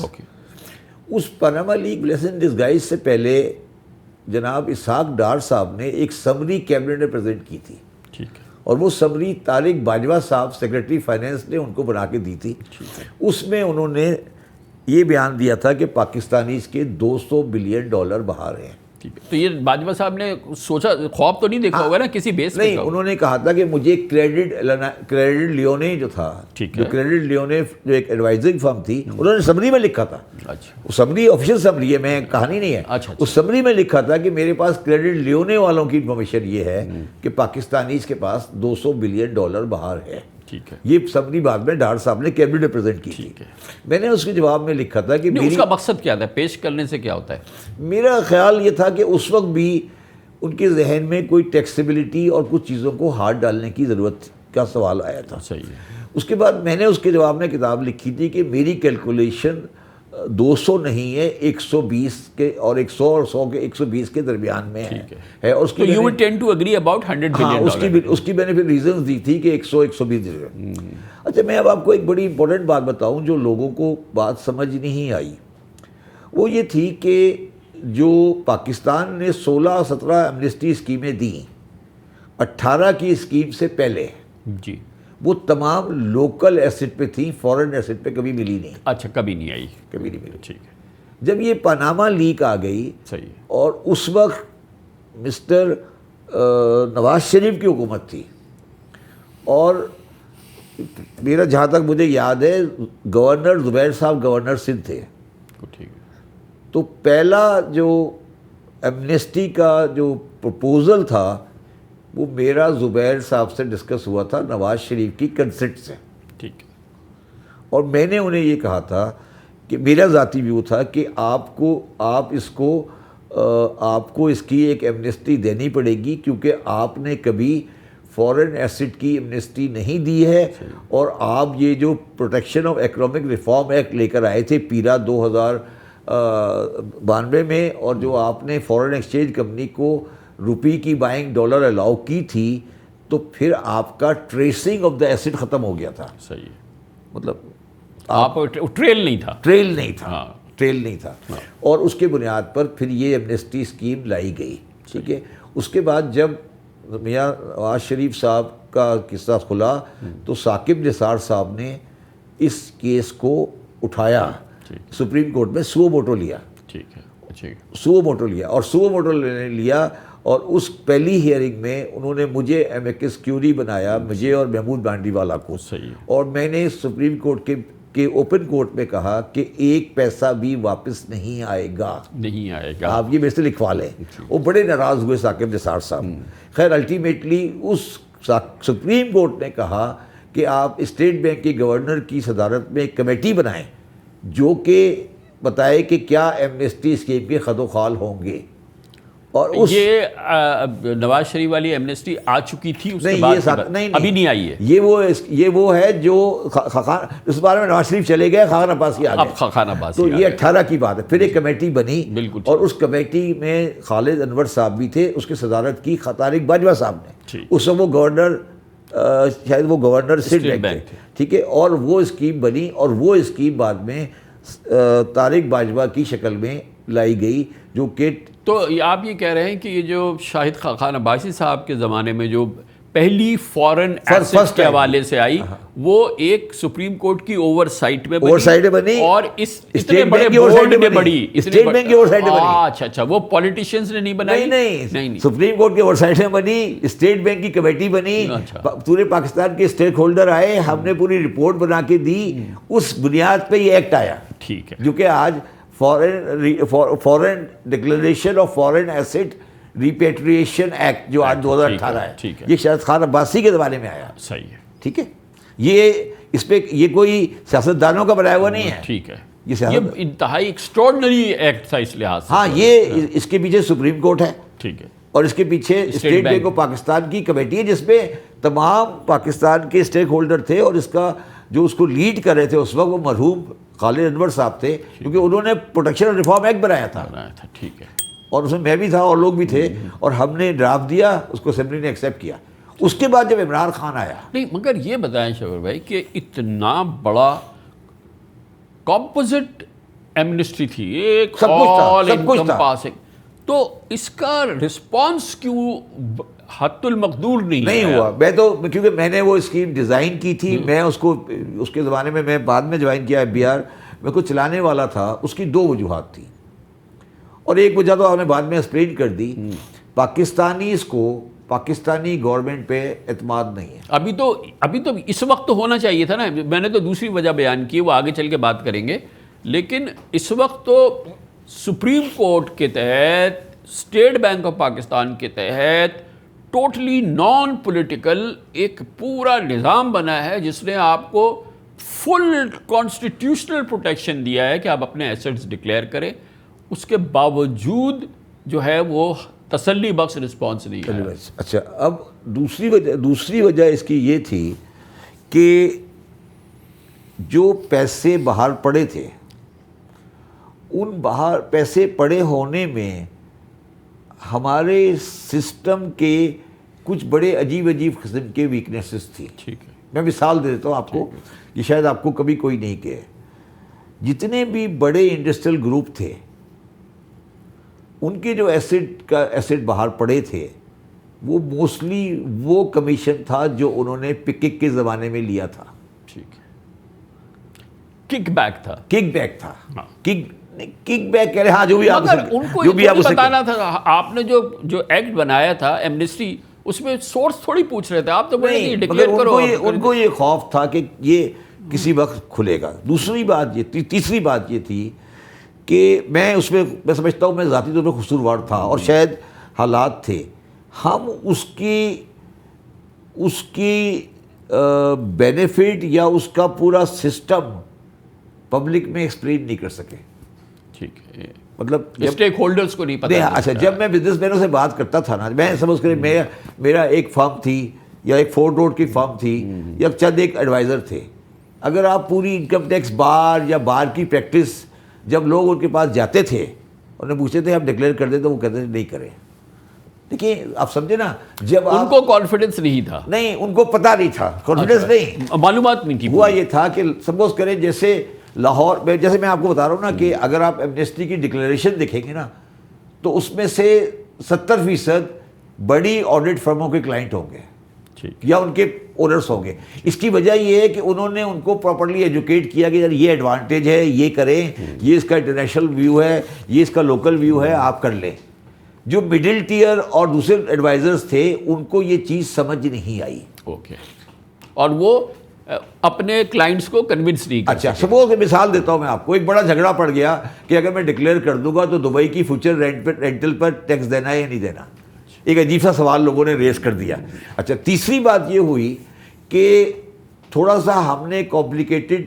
اس Panama leak blessing in disguise سے پہلے جناب اسحاق ڈار صاحب نے ایک سمری کیبنٹ نے پریزنٹ کی تھی. ٹھیک ہے. اور وہ سمری طارق باجوہ صاحب سیکرٹری فائنینس نے ان کو بنا کے دی تھی. اس میں انہوں نے یہ بیان دیا تھا کہ پاکستانیز کے $200 بلین باہر ہیں. تو یہ باجوہ صاحب نے سوچا, خواب تو نہیں دیکھا ہوگا نا کسی بیس پہ؟ نہیں, انہوں نے کہا تھا کہ مجھے کریڈٹ لیونے جو تھا, جو کریڈٹ لیونے جو ایک ایڈوائزنگ فرم تھی, انہوں نے سمری میں لکھا تھا. وہ سمری آفیشیل سمری ہے, میں کہانی نہیں ہے. اس سمری میں لکھا تھا کہ میرے پاس کریڈٹ لیونے والوں کی انفارمیشن یہ ہے کہ پاکستانیز کے پاس $200 بلین باہر ہے. ٹھیک ہے. یہ سمری بعد میں ڈار صاحب نے کیبنٹ میں پریزنٹ کی تھی. میں نے اس کے جواب میں لکھا تھا کہ اس کا مقصد کیا تھا, پیش کرنے سے کیا ہوتا ہے؟ میرا خیال یہ تھا کہ اس وقت بھی ان کے ذہن میں کوئی ٹیکسیبلٹی اور کچھ چیزوں کو ہاتھ ڈالنے کی ضرورت کا سوال آیا تھا. صحیح ہے. اس کے بعد میں نے اس کے جواب میں کتاب لکھی تھی کہ میری کیلکولیشن 200 نہیں ہے, 120 کے اور 100 اور 100 کے 120 کے درمیان میں ہے. اور اس کی you would tend to agree about $100 billion. اس کی میں نے پھر ریزنز دی تھی کہ 100-120. اچھا, میں اب آپ کو ایک بڑی امپورٹنٹ بات بتاؤں جو لوگوں کو بات سمجھ نہیں آئی. وہ یہ تھی کہ جو پاکستان نے 16-17 ایمنسٹی اسکیمیں دیں 18 کی اسکیم سے پہلے, جی, وہ تمام لوکل ایسٹ پہ تھیں, فورن ایسٹ پہ کبھی ملی نہیں. اچھا, کبھی نہیں آئی. کبھی نہیں ملی. ٹھیک ہے. جب یہ پاناما لیک آ گئی, صحیح, اور اس وقت مسٹر نواز شریف کی حکومت تھی, اور میرا جہاں تک مجھے یاد ہے گورنر زبیر صاحب گورنر سندھ تھے. ٹھیک ہے. تو پہلا جو ایمنسٹی کا جو پروپوزل تھا وہ میرا زبیر صاحب سے ڈسکس ہوا تھا نواز شریف کی کنسنٹ سے. ٹھیک ہے. اور میں نے انہیں یہ کہا تھا کہ میرا ذاتی ویو تھا کہ آپ کو اس کی ایک ایمنسٹی دینی پڑے گی, کیونکہ آپ نے کبھی فورن ایسٹ کی ایمنسٹی نہیں دی ہے. اور آپ یہ جو protection of economic reform act لے کر آئے تھے پیرا 2092 میں, اور جو آپ نے فورن ایکسچینج کمپنی کو روپی کی بائنگ ڈالر الاؤ کی تھی, تو پھر آپ کا ٹریسنگ آف دا ایسٹ ختم ہو گیا تھا. صحیح ہے. مطلب آپ ٹریل نہیں تھا. اور اس کے بنیاد پر پھر یہ ایمنسٹی اسکیم لائی گئی. ٹھیک ہے. اس کے بعد جب میاں نواز شریف صاحب کا قصہ کھلا تو ثاقب نثار صاحب نے اس کیس کو اٹھایا, سپریم کورٹ میں سو موٹو لیا. ٹھیک ہے. سو موٹو لیا, اور سو موٹو لیا, اور اس پہلی ہیئرنگ میں انہوں نے مجھے ایمیکس کیوری بنایا, مجھے اور محمود بانڈی والا کو. صحیح. اور میں نے سپریم کورٹ کے اوپن کورٹ میں کہا کہ 1 پیسہ بھی واپس نہیں آئے گا. آپ یہ میرے سے لکھوا لیں. وہ بڑے ناراض ہوئے ثاقب نثار صاحب. خیر الٹیمیٹلی اس سپریم کورٹ نے کہا کہ آپ اسٹیٹ بینک کے گورنر کی صدارت میں ایک کمیٹی بنائیں جو کہ بتائے کہ کیا ایمنسٹی اسکیم کے خد و خال ہوں گے. اور اس یہ نواز شریف والی ایمنسٹی آ چکی تھی اس کے نہیں، بعد یہ نہیں ابھی نہیں آئی ہے. یہ وہ ہے جو اس بارے میں نواز شریف چلے گئے، خاقان عباسی آ گئے. اب خاقان عباسی تو آ یہ گئے. 18 کی بات ہے. پھر ایک کمیٹی بنی بالکل. اور اس کمیٹی میں خالد انور صاحب بھی تھے، اس کی صدارت کی طارق باجوہ صاحب نے. اس وقت وہ گورنر، شاید وہ گورنر اسٹیٹ بینک تھے، ٹھیک ہے. اور وہ اسکیم بنی اور وہ اسکیم بعد میں طارق باجوہ کی شکل میں لائی گئی، جو کہ تو آپ یہ کہہ رہے ہیں کہ یہ جو شاہد خاقان عباسی صاحب کے زمانے میں جو پہلی فورن ایسٹ کے حوالے سے آئی، وہ ایک سپریم کورٹ کی اوور سائٹ میں بنی اور اس اتنے بڑے بورڈ میں بڑی، اسٹیٹ بینک کی اوور سائٹ میں بنی. اچھا، وہ پولیٹیشینز نے نہیں بنائی؟ نہیں، سپریم کورٹ کی اوور سائٹ میں بنی، اسٹیٹ بینک کی کمیٹی بنی، پورے پاکستان کے اسٹیک ہولڈر آئے، ہم نے پوری رپورٹ بنا کے دی. اس بنیاد پہ یہ ایکٹ آیا، ٹھیک ہے، جو کہ آج foreign declaration of foreign asset repatriation act جو آج 2018 ہے، یہ شاہد خان عباسی کے زمانے میں آیا. صحیح ہے، ٹھیک ہے. یہ اس پہ یہ کوئی سیاستدانوں کا بنایا ہوا نہیں ہے، ٹھیک ہے. یہ انتہائی ایکسٹراڈنری ایکٹ تھا اس لحاظ سے. ہاں، یہ اس کے پیچھے سپریم کورٹ ہے، ٹھیک ہے، اور اس کے پیچھے اسٹیٹ بینک آف پاکستان کی کمیٹی ہے، جس میں تمام پاکستان کے اسٹیک ہولڈر تھے. اور اس کا جو اس کو لیڈ کر رہے تھے اس وقت وہ مرحوم خالد انور صاحب تھے، کیونکہ انہوں نے پروٹیکشن اور ریفارم ایکٹ بنایا تھا. ٹھیک ہے. اور اس میں میں بھی تھا اور لوگ بھی تھے، اور ہم نے ڈرافٹ دیا، اس کو اسمبلی نے ایکسیپٹ کیا. اس کے بعد جب عمران خان آیا، نہیں مگر یہ بتائیں شوہر بھائی کہ اتنا بڑا کمپوزٹ ایمنسٹری تھی، ایک آل انکم پاسنگ، تو اس کا رسپانس کیوں حت المقدور نہیں ہوا؟ میں تو کیونکہ میں نے وہ اسکیم ڈیزائن کی تھی، میں اس کو اس کے زمانے میں بعد میں جوائن کیا FBR، میں کو چلانے والا تھا. اس کی 2 وجوہات تھی، اور ایک وجہ تو آپ نے بعد میں ایکسپلین کر دی. پاکستانی گورنمنٹ پہ اعتماد نہیں ہے. ابھی تو اس وقت ہونا چاہیے تھا نا. میں نے تو دوسری وجہ بیان کی، وہ آگے چل کے بات کریں گے. لیکن اس وقت تو سپریم کورٹ کے تحت، اسٹیٹ بینک آف پاکستان کے تحت ٹوٹلی نان پولیٹیکل ایک پورا نظام بنا ہے، جس نے آپ کو فل کانسٹیٹیوشنل پروٹیکشن دیا ہے کہ آپ اپنے ایسٹس ڈکلیئر کریں. اس کے باوجود جو ہے وہ تسلی بخش رسپانس نہیں ہے. اچھا، اب دوسری وجہ اس کی یہ تھی کہ جو پیسے باہر پڑے تھے، ان باہر پیسے پڑے ہونے میں ہمارے سسٹم کے کچھ بڑے عجیب قسم کے ویکنیسز تھی. ٹھیک ہے، میں مثال دے دیتا ہوں آپ کو، یہ شاید آپ کو کبھی کوئی نہیں کہے. جتنے بھی بڑے انڈسٹریل گروپ تھے، ان کے جو ایسٹ باہر پڑے تھے، وہ موسٹلی وہ کمیشن تھا جو انہوں نے پکک کے زمانے میں لیا تھا. ٹھیک ہے، کک بیک تھا. کک بیک کہہ رہے، ہاں، جو بھی آپ بتانا تھا. آپ نے جو ایکٹ بنایا تھا ایمنسٹی، اس میں سورس تھوڑی پوچھ رہے تھے آپ، تو ڈکلیئر کرو. ان کو یہ خوف تھا کہ یہ کسی وقت کھلے گا. تیسری بات یہ تھی کہ میں سمجھتا ہوں میں ذاتی طور پر قصوروار تھا، اور شاید حالات تھے، ہم اس کی بینیفٹ یا اس کا پورا سسٹم پبلک میں ایکسپلین نہیں کر سکے. ٹھیک ہے، مطلب اسٹیک ہولڈرز کو نہیں پتہ. اچھا، جب میں بزنس مینوں سے بات کرتا تھا نا، میں سمجھ کر میرا ایک فرم تھی یا ایک فورٹ روڈ کی فرم تھی یا چند ایک ایڈوائزر تھے. اگر آپ پوری انکم ٹیکس بار یا بار کی پریکٹس، جب لوگ ان کے پاس جاتے تھے، انہیں پوچھتے تھے آپ ڈکلیئر کر دیں، تو وہ کہتے تھے نہیں کریں. دیکھیے آپ سمجھے نا، جب ان کو کانفیڈنس نہیں تھا، نہیں، ان کو پتہ نہیں تھا، کانفیڈنس نہیں، معلومات نہیں تھی. ہوا یہ تھا کہ سپوز کریں جیسے لاہور میں، جیسے میں آپ کو بتا رہا ہوں نا کہ اگر آپ ایمنسٹی کی ڈکلیریشن دیکھیں گے نا، تو اس میں سے 70% بڑی آڈٹ فرموں کے کلائنٹ ہوں گے یا ان کے اونرس ہوں گے. اس کی وجہ یہ ہے کہ انہوں نے ان کو پراپرلی ایجوکیٹ کیا کہ یار یہ ایڈوانٹیج ہے، یہ کریں، یہ اس کا انٹرنیشنل ویو ہے، یہ اس کا لوکل ویو ہے، آپ کر لیں. جو مڈل ٹیئر اور دوسرے ایڈوائزرز تھے، ان کو یہ چیز سمجھ نہیں آئی. اوکے، اور وہ اپنے کلائنٹس کو کنونس نہیں کر. اچھا، سپوز مثال دیتا ہوں میں آپ کو، ایک بڑا جھگڑا پڑ گیا کہ اگر میں ڈکلیئر کر دوں گا تو دبئی کی فیوچر رینٹل پر ٹیکس دینا ہے یا نہیں دینا. ایک عجیب سا سوال لوگوں نے ریز کر دیا. اچھا، تیسری بات یہ ہوئی کہ تھوڑا سا ہم نے کمپلیکیٹڈ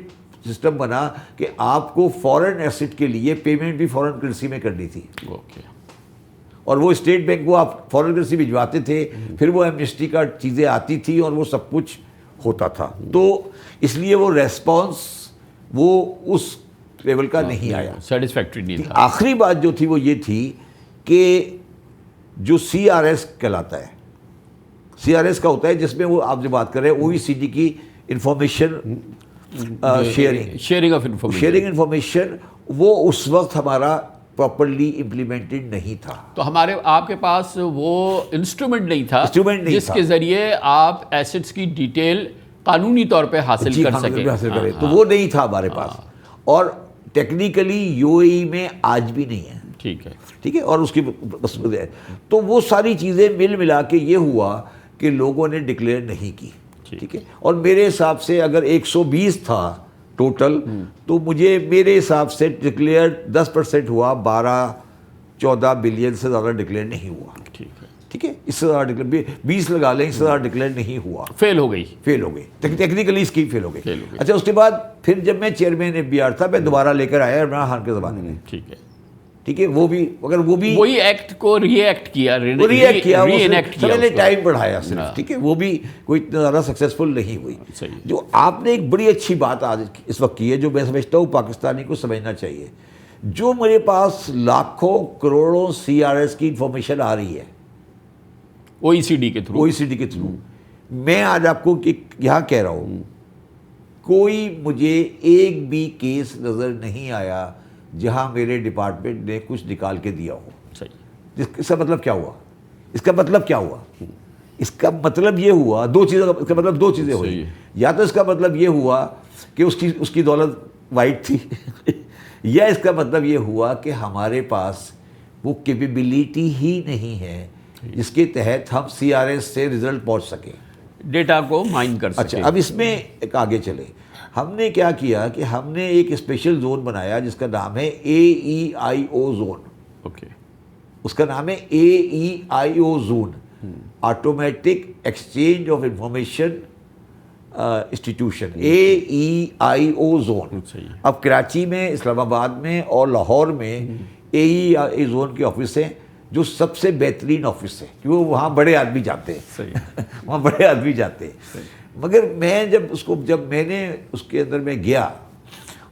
سسٹم بنا کہ آپ کو فورن ایسٹ کے لیے پیمنٹ بھی فورن کرنسی میں کرنی تھی. اوکے، اور وہ اسٹیٹ بینک کو آپ فورن کرنسی بھجواتے تھے, پھر وہ ایمنسٹی کا چیزیں آتی تھی اور وہ سب کچھ ہوتا تھا. تو اس لیے وہ ریسپانس وہ اس لیول کا نہیں آیا, سیٹسفیکٹری نہیں تھا. آخری بات جو تھی وہ یہ تھی کہ جو سی آر ایس کہلاتا ہے, سی آر ایس کا ہوتا ہے جس میں وہ آپ جو بات کر رہے ہیں OECD کی انفارمیشن شیئرنگ آف انفارمیشن, وہ اس وقت ہمارا پراپرلی امپلیمنٹڈ نہیں تھا. تو آپ کے پاس وہ انسٹرومنٹ نہیں تھا جس کے ذریعے آپ ایسٹس کی ڈیٹیل قانونی طور پہ حاصل کر سکیں. تو وہ نہیں تھا ہمارے پاس, اور ٹیکنیکلی UAE میں آج بھی نہیں ہے. ٹھیک ہے, اور اس کی تو وہ ساری چیزیں ملا کے یہ ہوا کہ لوگوں نے ڈکلیئر نہیں کی. ٹھیک ہے, اور میرے حساب سے اگر 120 تھا ٹوٹل, تو مجھے میرے حساب سے ڈکلیئر 10% ہوا, 12-14 بلین سے زیادہ ڈکلیئر نہیں ہوا. ٹھیک ہے, اس سے زیادہ ڈکلیئر 20 لگا لیں, اس سے زیادہ ڈکلیئر نہیں ہوا. فیل ہو گئی ٹیکنیکلی اسکیم فیل ہو گئی. اچھا, اس کے بعد پھر جب میں چیئرمین FBR تھا, میں دوبارہ لے کر آیا عمران خان کے زمانے میں. ٹھیک ہے, وہ بھی اگر وہ بھی وہی ایکٹ کو ری ایکٹ کیا, میں نے ٹائم بڑھایا صرف. ٹھیک ہے, وہ بھی کوئی اتنا زیادہ سکسیسفل نہیں ہوئی. جو آپ نے ایک بڑی اچھی بات آج اس وقت کی ہے, جو میں سمجھتا ہوں پاکستانی کو سمجھنا چاہیے, جو میرے پاس لاکھوں کروڑوں CRS کی انفارمیشن آ رہی ہے OECD کے تھرو, میں آج آپ کو یہاں کہہ رہا ہوں, کوئی مجھے ایک بھی کیس نظر نہیں آیا جہاں میرے ڈپارٹمنٹ نے کچھ نکال کے دیا ہو. اس کا مطلب کیا ہوا؟ اس کا مطلب یہ ہوا دو چیزیں ہوئی. یا تو اس کا مطلب یہ ہوا کہ اس کی دولت وائٹ تھی, یا اس کا مطلب یہ ہوا کہ ہمارے پاس وہ کیپیبلٹی ہی نہیں ہے جس کے تحت ہم CRS سے رزلٹ پہنچ سکیں, ڈیٹا کو مائن کر سکیں. اچھا, اب اس میں ایک آگے چلے, ہم نے کیا کیا کہ ہم نے ایک اسپیشل زون بنایا جس کا نام ہے AEIO زون. اس کا نام ہے AEIO zone, automatic exchange of information institution, AEIO zone. اب کراچی میں, اسلام آباد میں اور لاہور میں AEIO زون کے آفس ہیں, جو سب سے بہترین آفس ہے, کیونکہ وہاں بڑے آدمی جاتے ہیں. مگر میں جب میں نے اس کے اندر میں گیا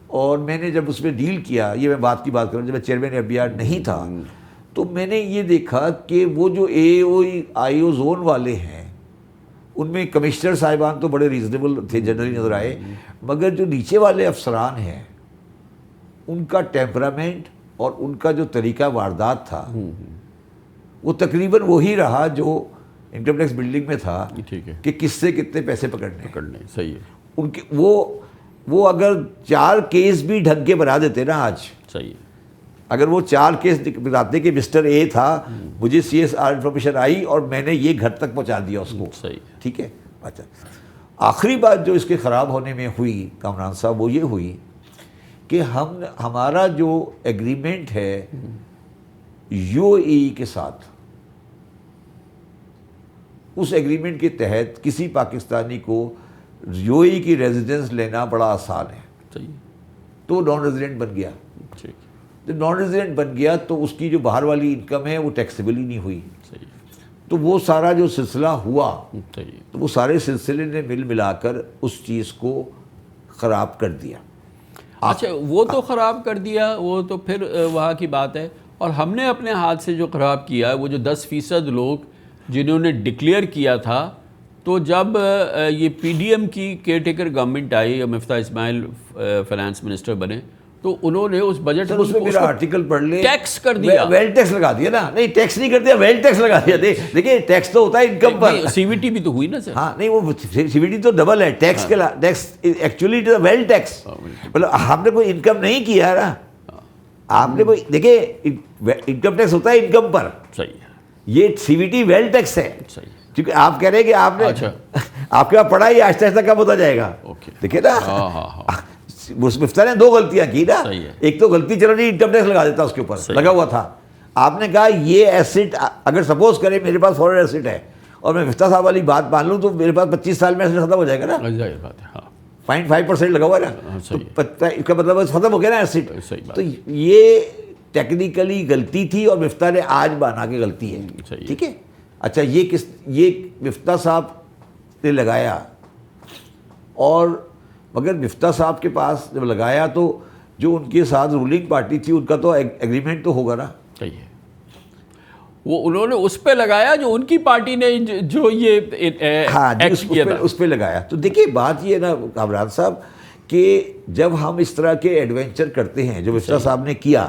اور میں نے جب اس میں ڈیل کیا, یہ میں بات کروں جب میں چیئرمین FBR نہیں تھا, تو میں نے یہ دیکھا کہ وہ جو AEIO زون والے ہیں ان میں کمشنر صاحبان تو بڑے ریزنیبل تھے, جنرلی نظر آئے, مگر جو نیچے والے افسران ہیں ان کا ٹیمپرامنٹ اور ان کا جو طریقہ واردات تھا وہ تقریباً وہی رہا جو انکم ٹیکس بلڈنگ میں تھا, کہ کس سے کتنے پیسے پکڑنے. صحیح ہے. ان کے وہ اگر 4 کیس بھی ڈھنگ کے بنا دیتے نا آج, صحیح, اگر وہ 4 کیس بتاتے کہ مسٹر A تھا, مجھے CSR انفارمیشن آئی اور میں نے یہ گھر تک پہنچا دیا اس کو. صحیح, ٹھیک ہے. اچھا, آخری بات جو اس کے خراب ہونے میں ہوئی کامران صاحب, وہ یہ ہوئی کہ ہمارا جو ایگریمنٹ ہے UAE کے ساتھ, اس ایگریمنٹ کے تحت کسی پاکستانی کو UAE کی ریزیڈنس لینا بڑا آسان ہے. صحیح, تو نان ریزیڈنٹ بن گیا. جب نان ریزیڈنٹ بن گیا تو اس کی جو باہر والی انکم ہے وہ ٹیکسیبل ہی نہیں ہوئی. تو وہ سارا جو سلسلہ ہوا, تو وہ سارے سلسلے نے ملا کر اس چیز کو خراب کر دیا. اچھا, وہ تو خراب کر دیا, وہ تو پھر وہاں کی بات ہے. اور ہم نے اپنے ہاتھ سے جو خراب کیا, وہ جو 10% لوگ جنہوں نے ڈکلیئر کیا تھا, تو جب یہ PDM کی کیئر ٹیکر گورنمنٹ آئی, مفتاح اسماعیل فائنانس منسٹر بنے, تو انہوں نے اس بجٹ اس میں میرا آرٹیکل پڑھ لیں, ٹیکس کر دیا, ویل ٹیکس لگا دیا نا. نہیں, ٹیکس نہیں کر دیا, ویل ٹیکس لگا دیا. دیکھیں, ٹیکس تو ہوتا ہے انکم پر, CVT بھی تو ہوئی نا سر. ہاں, نہیں, وہ CVT تو ڈبل ہے ٹیکس کے. ٹیکس ایکچولی ویل ٹیکس, مطلب آپ نے کوئی انکم نہیں کیا نا, آپ نے کوئی, دیکھیں انکم ٹیکس ہوتا ہے انکم پر. صحیح ہے, یہ CVT ویل ٹیکس ہے. صحیح, کیونکہ آپ کہہ رہے ہیں کہ آپ نے آپ کے پاس پڑھا, یہ آہستہ آہستہ کم ہوتا جائے گا. دیکھیں نا, مفتاح نے 2 غلطیاں کی نا. ایک تو غلطی, چلو نہیں, انکم ٹیکس لگا دیتا, اس کے اوپر لگا ہوا تھا. آپ نے کہا یہ ایسٹ, اگر سپوز کرے میرے پاس فورن ایسٹ ہے اور میں مفتاح صاحب والی بات مان لوں, تو میرے پاس 25 سال میں ایسٹ ختم ہو جائے گا نا. 0.5% لگا ہوا ہے نا, اس کا مطلب ختم ہو گیا نا ایسٹ. تو یہ ٹیکنیکلی غلطی تھی اور مفتاح نے آج مانا کہ غلطی ہے. صحیح. ٹھیک ہے. اچھا یہ مفتاح صاحب نے لگایا, اور مگر مفتاح صاحب کے پاس جب لگایا تو جو ان کے ساتھ رولنگ پارٹی تھی ان کا تو ایگریمنٹ تو ہوگا نا. صحیح ہے. وہ انہوں نے اس پہ لگایا جو ان کی پارٹی نے جو یہ ایکٹ کیا تھا, اس پہ لگایا. تو دیکھیے بات یہ ہے نا کامران صاحب کہ جب ہم اس طرح کے ایڈونچر کرتے ہیں جو مفتاح صاحب نے کیا,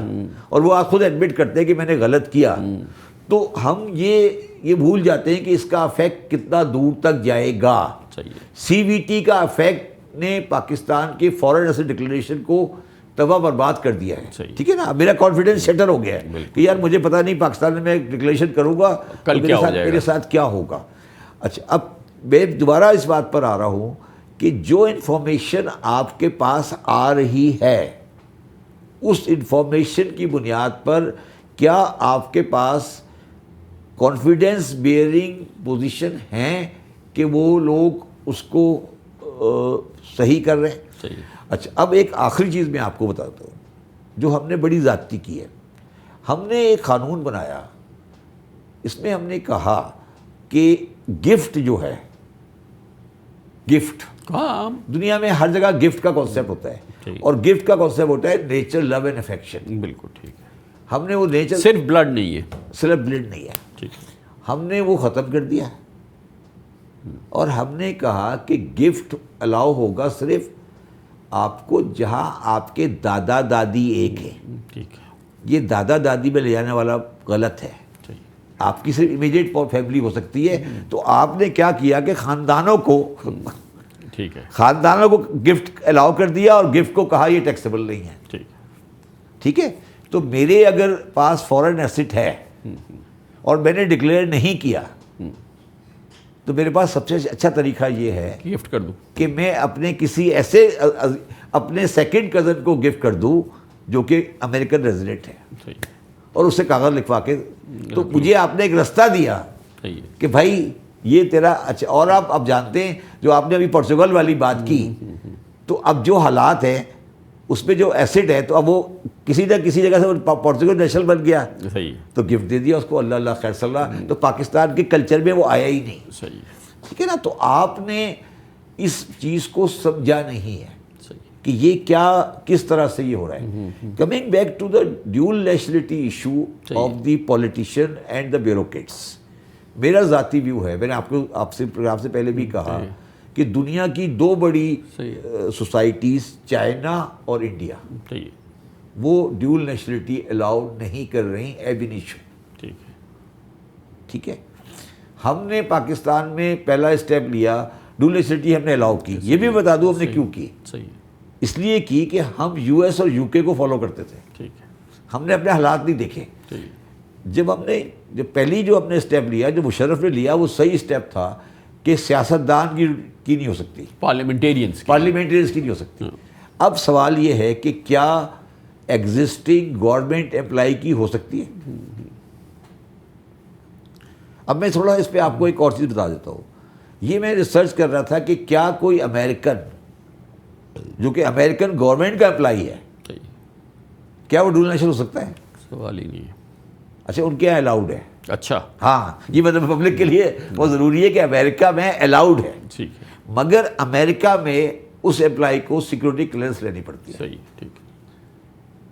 اور وہ آپ خود ایڈمٹ کرتے ہیں کہ میں نے غلط کیا, تو ہم یہ بھول جاتے ہیں کہ اس کا افیکٹ کتنا دور تک جائے گا. سی وی ٹی کا افیکٹ نے پاکستان کے فورن ایسٹ ڈکلیریشن کو تباہ برباد کر دیا ہے. ٹھیک ہے نا. میرا کانفیڈنس شٹر ہو گیا ہے کہ یار مجھے پتہ نہیں پاکستان میں ڈکلیریشن کروں گا کل میرے ساتھ کیا ہوگا. اچھا اب میں دوبارہ اس بات پر آ رہا ہوں کہ جو انفارمیشن آپ کے پاس آ رہی ہے اس انفارمیشن کی بنیاد پر کیا آپ کے پاس کانفیڈنس بیئرنگ پوزیشن ہیں کہ وہ لوگ اس کو صحیح کر رہے ہیں. اچھا اب ایک آخری چیز میں آپ کو بتاتا ہوں جو ہم نے بڑی زیادتی کی ہے. ہم نے ایک قانون بنایا, اس میں ہم نے کہا کہ گفٹ جو ہے, گفٹ دنیا میں ہر جگہ گفٹ کا کانسیپٹ ہوتا ہے, اور گفٹ کا کانسیپٹ ہوتا ہے نیچر, لو اینڈ افیکشن. بالکل ٹھیک ہے. ہم نے وہ نیچر, صرف بلڈ نہیں ہے, صرف بلڈ نہیں ہے, ہم نے وہ ختم کر دیا, اور ہم نے کہا کہ گفٹ الاؤ ہوگا صرف آپ کو جہاں آپ کے دادا دادی ایک ہیں. ٹھیک ہے. یہ دادا دادی میں لے جانے والا غلط ہے. آپ کی صرف امیڈیٹ فیملی ہو سکتی ہے. تو آپ نے کیا کیا کہ خاندانوں کو ٹھیک ہے, خاندانوں کو گفٹ الاؤ کر دیا, اور گفٹ کو کہا یہ ٹیکسیبل نہیں ہے. ٹھیک ہے. تو میرے اگر پاس فورن ایسٹ ہے اور میں نے ڈکلیئر نہیں کیا تو میرے پاس سب سے اچھا طریقہ یہ ہے گفٹ کر دوں کہ میں اپنے کسی ایسے اپنے سیکنڈ کزن کو گفٹ کر دوں جو کہ امریکن ریزیڈنٹ ہے, اور اس سے کاغذ لکھوا کے. تو مجھے آپ نے ایک رستہ دیا کہ بھائی یہ تیرا اچھا. اور آپ اب جانتے ہیں جو آپ نے ابھی پورچوگل والی بات کی, تو اب جو حالات ہیں اس میں جو ایسڈ ہے تو اب وہ کسی نہ کسی جگہ سے پورچوگل نیشنل بن گیا, تو گفٹ دے دیا اس کو, اللہ اللہ خیر صلی اللہ. تو پاکستان کے کلچر میں وہ آیا ہی نہیں. ٹھیک ہے نا. تو آپ نے اس چیز کو سمجھا نہیں ہے کہ یہ کیا کس طرح سے یہ ہو رہا ہے. Coming back to the dual nationality issue of the politician and the bureaucrats, میرا ذاتی ویو ہے, میں نے آپ سے پروگرام سے پہلے بھی کہا کہ دنیا کی دو بڑی سوسائٹیز چائنا اور انڈیا, وہ ڈیول نیشنلٹی الاؤ نہیں کر رہی ایب انیشو. ٹھیک ہے. ہم نے پاکستان میں پہلا اسٹیپ لیا, ڈیول نیشنلٹی ہم نے الاؤ کی. یہ بھی بتا دوں ہم نے کیوں کی. اس لیے کی کہ ہم یو ایس اور یو کے کو فالو کرتے تھے, ہم نے اپنے حالات نہیں دیکھے. جب ہم نے پہلی جو ہم نے اسٹیپ لیا, جو مشرف نے لیا, وہ صحیح اسٹیپ تھا کہ سیاستدان کی نہیں ہو سکتی, پارلیمنٹیرینز کی نہیں ہو سکتی. اب سوال یہ ہے کہ کیا ایگزسٹنگ گورنمنٹ امپلائی کی ہو سکتی ہے. اب میں تھوڑا اس پہ آپ کو ایک اور چیز بتا دیتا ہوں. یہ میں ریسرچ کر رہا تھا کہ کیا کوئی امریکن جو کہ امریکن گورنمنٹ کا امپلائی ہے, کیا وہ ڈیول نیشنل ہو سکتا ہے؟ سوال ہی نہیں ہے. اچھا ان کے یہاں الاؤڈ ہے. اچھا ہاں, یہ مطلب پبلک کے لیے بہت ضروری ہے کہ امریکہ میں الاؤڈ ہے, مگر امریکہ میں اس امپلائی کو سیکورٹی کلیئرنس لینی پڑتی ہے.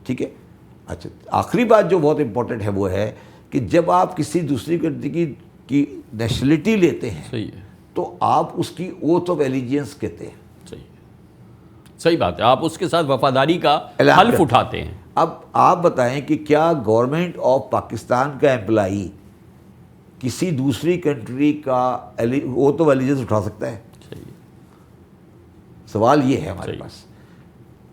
ٹھیک ہے. اچھا آخری بات جو بہت امپورٹنٹ ہے وہ ہے کہ جب آپ کسی دوسری کنٹری کی نیشنلٹی لیتے ہیں تو آپ اس کی اوتھ آف ایلیجنس کہتے ہیں. صحیح بات ہے, آپ اس کے ساتھ وفاداری کا حلف اٹھاتے ہیں. اب آپ بتائیں کہ کیا گورنمنٹ آف پاکستان کا امپلائی کسی دوسری کنٹری کا اوتھ آف ایلیجنس اٹھا سکتا ہے؟ سوال یہ ہے ہمارے پاس.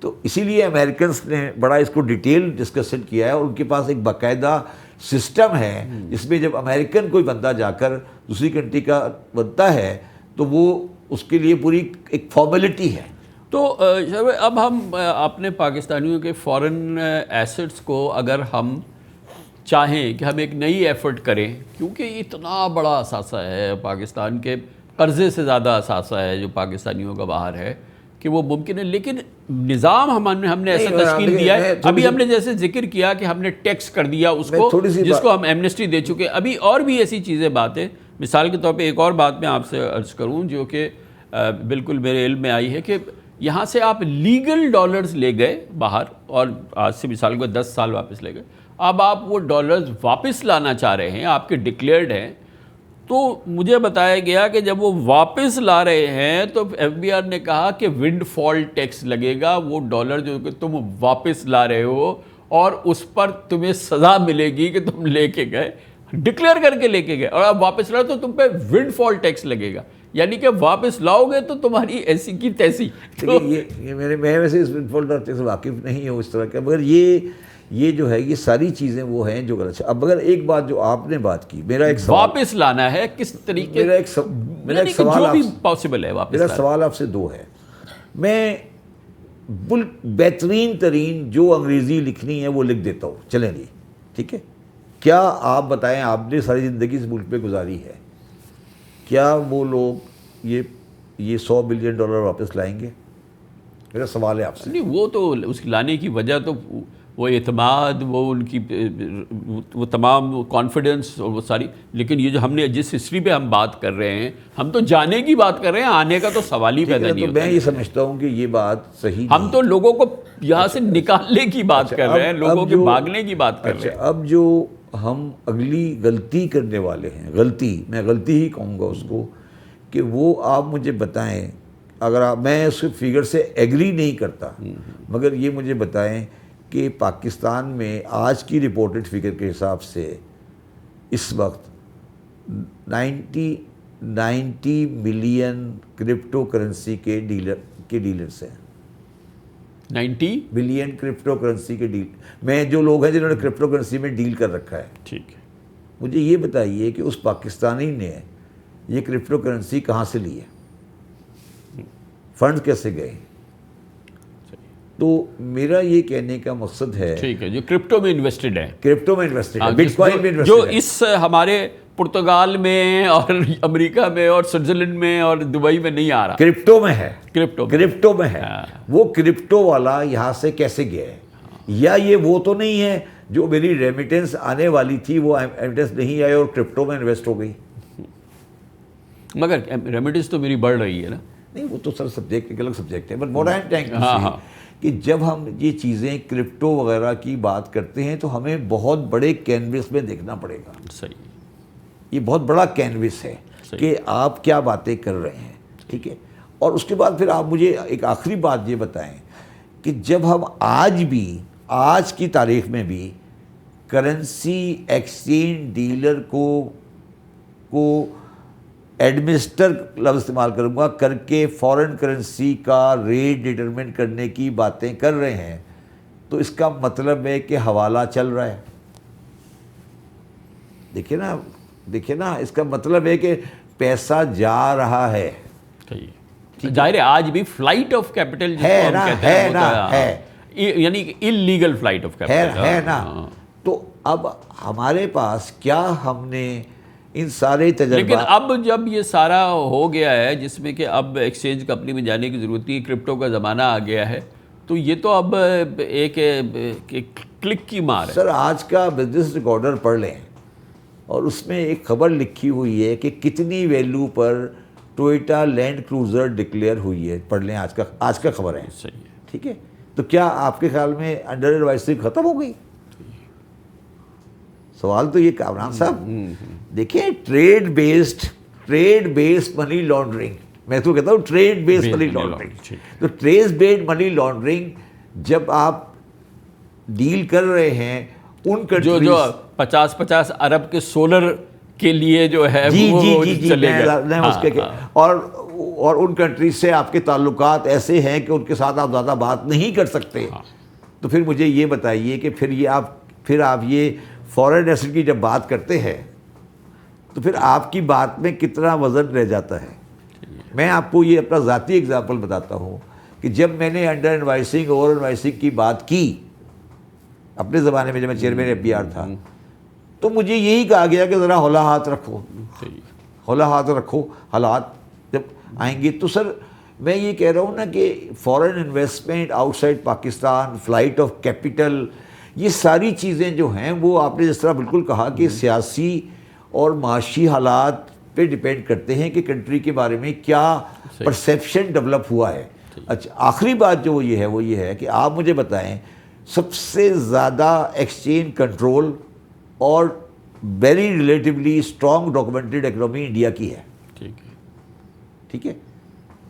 تو اسی لیے امریکنس نے بڑا اس کو ڈیٹیل ڈسکشن کیا ہے, اور ان کے پاس ایک باقاعدہ سسٹم ہے جس میں جب امریکن کوئی بندہ جا کر دوسری کنٹری کا بنتا ہے تو وہ اس کے لیے پوری ایک فارمیلٹی ہے. تو اب ہم اپنے پاکستانیوں کے فورن ایسٹس کو اگر ہم چاہیں کہ ہم ایک نئی ایفرٹ کریں, کیونکہ اتنا بڑا اثاثہ ہے پاکستان کے, قرضے سے زیادہ اثاثہ ہے جو پاکستانیوں کا باہر ہے, کہ وہ ممکن ہے، لیکن نظام ہم نے ایسا تشکیل دیا ہے. ابھی ہم نے جیسے ذکر کیا کہ ہم نے ٹیکس کر دیا اس کو، جس کو ہم ایمنسٹی دے چکے. ابھی اور بھی ایسی چیزیں باتیں، مثال کے طور پہ ایک اور بات میں آپ سے عرض کروں جو کہ بالکل میرے علم میں آئی ہے کہ یہاں سے آپ لیگل ڈالرز لے گئے باہر، اور آج سے مثال کو 10 سال واپس لے گئے. اب آپ وہ ڈالرز واپس لانا چاہ رہے ہیں، آپ کے ڈکلیئرڈ ہیں. تو مجھے بتایا گیا کہ جب وہ واپس لا رہے ہیں تو ایف بی آر نے کہا کہ ونڈ فال ٹیکس لگے گا، وہ ڈالر جو کہ تم واپس لا رہے ہو اور اس پر تمہیں سزا ملے گی کہ تم لے کے گئے، ڈکلیئر کر کے لے کے گئے، اور آپ واپس لا تو تم پہ ونڈ فال ٹیکس لگے گا. یعنی کہ واپس لاؤ گے تو تمہاری ایسی کی تیسی. یہ میں ویسے اس ونڈ فال ٹیکس سے واقف نہیں ہوں اس طرح کا، مگر یہ جو ہے یہ ساری چیزیں وہ ہیں جو غلط ہے. اب اگر ایک بات جو آپ نے بات کی، میرا ایک سوال واپس لانا ہے کس طریقے، میرا ایک سوال جو بھی پاسبل ہے واپس میرا لانا. سوال آپ سے دو ہے. میں بہترین ترین جو انگریزی لکھنی ہے وہ لکھ دیتا ہوں، چلیں جی ٹھیک ہے. کیا آپ بتائیں، آپ نے ساری زندگی اس ملک پہ گزاری ہے، کیا وہ لوگ یہ $100 بلین واپس لائیں گے؟ میرا سوال ہے آپ سے. نہیں، وہ تو اس لانے کی وجہ تو وہ اعتماد، وہ ان کی وہ تمام کانفیڈنس اور وہ ساری، لیکن یہ جو ہم نے جس ہسٹری پہ ہم بات کر رہے ہیں، ہم تو جانے کی بات کر رہے ہیں، آنے کا تو سوال ہی پیدا نہیں تو ہوتا. میں یہ سمجھتا ہوں کہ یہ بات صحیح ہم تو لوگوں کو یہاں سے نکالنے کی بات کر رہے ہیں، لوگوں کے بھاگنے کی بات کر رہے ہیں. اب جو ہم اگلی غلطی کرنے والے ہیں، میں غلطی ہی کہوں گا اس کو، کہ وہ آپ مجھے بتائیں، اگر میں اس فگر سے ایگری نہیں کرتا، مگر یہ مجھے بتائیں کہ پاکستان میں آج کی رپورٹڈ فگر کے حساب سے اس وقت 90 ملین کرپٹو کرنسی کے ڈیلرز ہیں. 90 بلین کرپٹو کرنسی کے ڈیل میں جو لوگ ہیں جنہوں نے کرپٹو کرنسی میں ڈیل کر رکھا ہے. ٹھیک ہے. مجھے یہ بتائیے کہ اس پاکستانی نے یہ کرپٹو کرنسی کہاں سے لی ہے، فنڈ کیسے گئے؟ تو میرا یہ کہنے کا مقصد ہے، ٹھیک ہے، جو کرپٹو میں انویسٹڈ ہے، کرپٹو میں انویسٹڈ ہے، بٹ کوائن میں انویسٹڈ جو ہے، اس ہمارے پرتگال میں اور امریکہ میں اور سوئٹزرلینڈ میں اور دبئی میں نہیں آ رہا، کرپٹو میں ہے، کرپٹو میں ہے. وہ کرپٹو والا یہاں سے کیسے گیا ہے؟ یا یہ وہ تو نہیں ہے جو میری ریمیٹنس آنے والی تھی وہ ریمیٹنس نہیں آئی اور کرپٹو میں انویسٹ ہو گئی؟ مگر ریمیڈیز تو میری بڑھ رہی ہے نا. نہیں، وہ تو سر سبجیکٹ ایک الگ سبجیکٹ ہے، بٹ کہ جب ہم یہ چیزیں کرپٹو وغیرہ کی بات کرتے ہیں تو ہمیں بہت بڑے کینوس میں دیکھنا پڑے گا. صحیح. یہ بہت بڑا کینوس ہے کہ آپ کیا باتیں کر رہے ہیں، ٹھیک ہے. اور اس کے بعد پھر آپ مجھے ایک آخری بات یہ بتائیں کہ جب ہم آج کی تاریخ میں بھی کرنسی ایکسچینج ڈیلر کو ایڈمنسٹر لفظ استعمال کروں گا کر کے فورن کرنسی کا ریٹ ڈٹرمن کرنے کی باتیں کر رہے ہیں، تو اس کا مطلب ہے کہ حوالہ چل رہا ہے. دیکھیں نا اس کا مطلب ہے کہ پیسہ جا رہا ہے. ظاہر ہے آج بھی فلائٹ آف کیپٹل ہے نا، یعنی انلیگل فلائٹ آف کیپٹل ہے نا. تو اب ہمارے پاس کیا ہم نے ان سارے تجربات، لیکن اب جب یہ سارا ہو گیا ہے جس میں کہ اب ایکسچینج کمپنی میں جانے کی ضرورت نہیں، کرپٹو کا زمانہ آ گیا ہے، تو یہ تو اب ایک کلک کی مار ہے. سر آج کا بزنس ریکارڈر پڑھ لیں اور اس میں ایک خبر لکھی ہوئی ہے کہ کتنی ویلیو پر ٹوئیٹا لینڈ کروزر ڈکلیئر ہوئی ہے. پڑھ لیں، آج کا خبر ہے. صحیح ہے. ٹھیک ہے. تو کیا آپ کے خیال میں انڈر ایڈوائزری ختم ہو گئی؟ سوال تو یہ کامران صاحب دیکھیں، ٹریڈ بیسڈ منی لانڈرنگ، میں تو کہتا ہوں ٹریڈ بیسڈ منی لانڈرنگ. تو ٹریڈ بیسڈ منی لانڈرنگ جب آپ ڈیل کر رہے ہیں ان کنٹریز جو 50 ارب کے سولر کے لیے جو ہے وہ چلے گئے، اور ان کنٹریز سے آپ کے تعلقات ایسے ہیں کہ ان کے ساتھ آپ زیادہ بات نہیں کر سکتے. تو پھر مجھے یہ بتائیے کہ پھر آپ یہ فورن ایسٹ کی جب بات کرتے ہیں تو پھر آپ کی بات میں کتنا وزن رہ جاتا ہے. میں آپ کو یہ اپنا ذاتی اگزامپل بتاتا ہوں کہ جب میں نے انڈر انوائسنگ اوور انوائسنگ کی بات کی اپنے زمانے میں، جب میں چیئرمین ایف بی آر تھا، تو مجھے یہی کہا گیا کہ ذرا ہولا ہاتھ رکھو، حالات جب آئیں گے. تو سر میں یہ کہہ رہا ہوں نا کہ فورن investment out side Pakistan, flight of capital, یہ ساری چیزیں جو ہیں وہ آپ نے جس طرح بالکل کہا کہ سیاسی اور معاشی حالات پہ ڈیپینڈ کرتے ہیں کہ کنٹری کے بارے میں کیا پرسیپشن ڈیولپ ہوا ہے. اچھا آخری بات جو وہ یہ ہے کہ آپ مجھے بتائیں سب سے زیادہ ایکسچینج کنٹرول اور very relatively strong documented economy India کی ہے. ٹھیک ہے،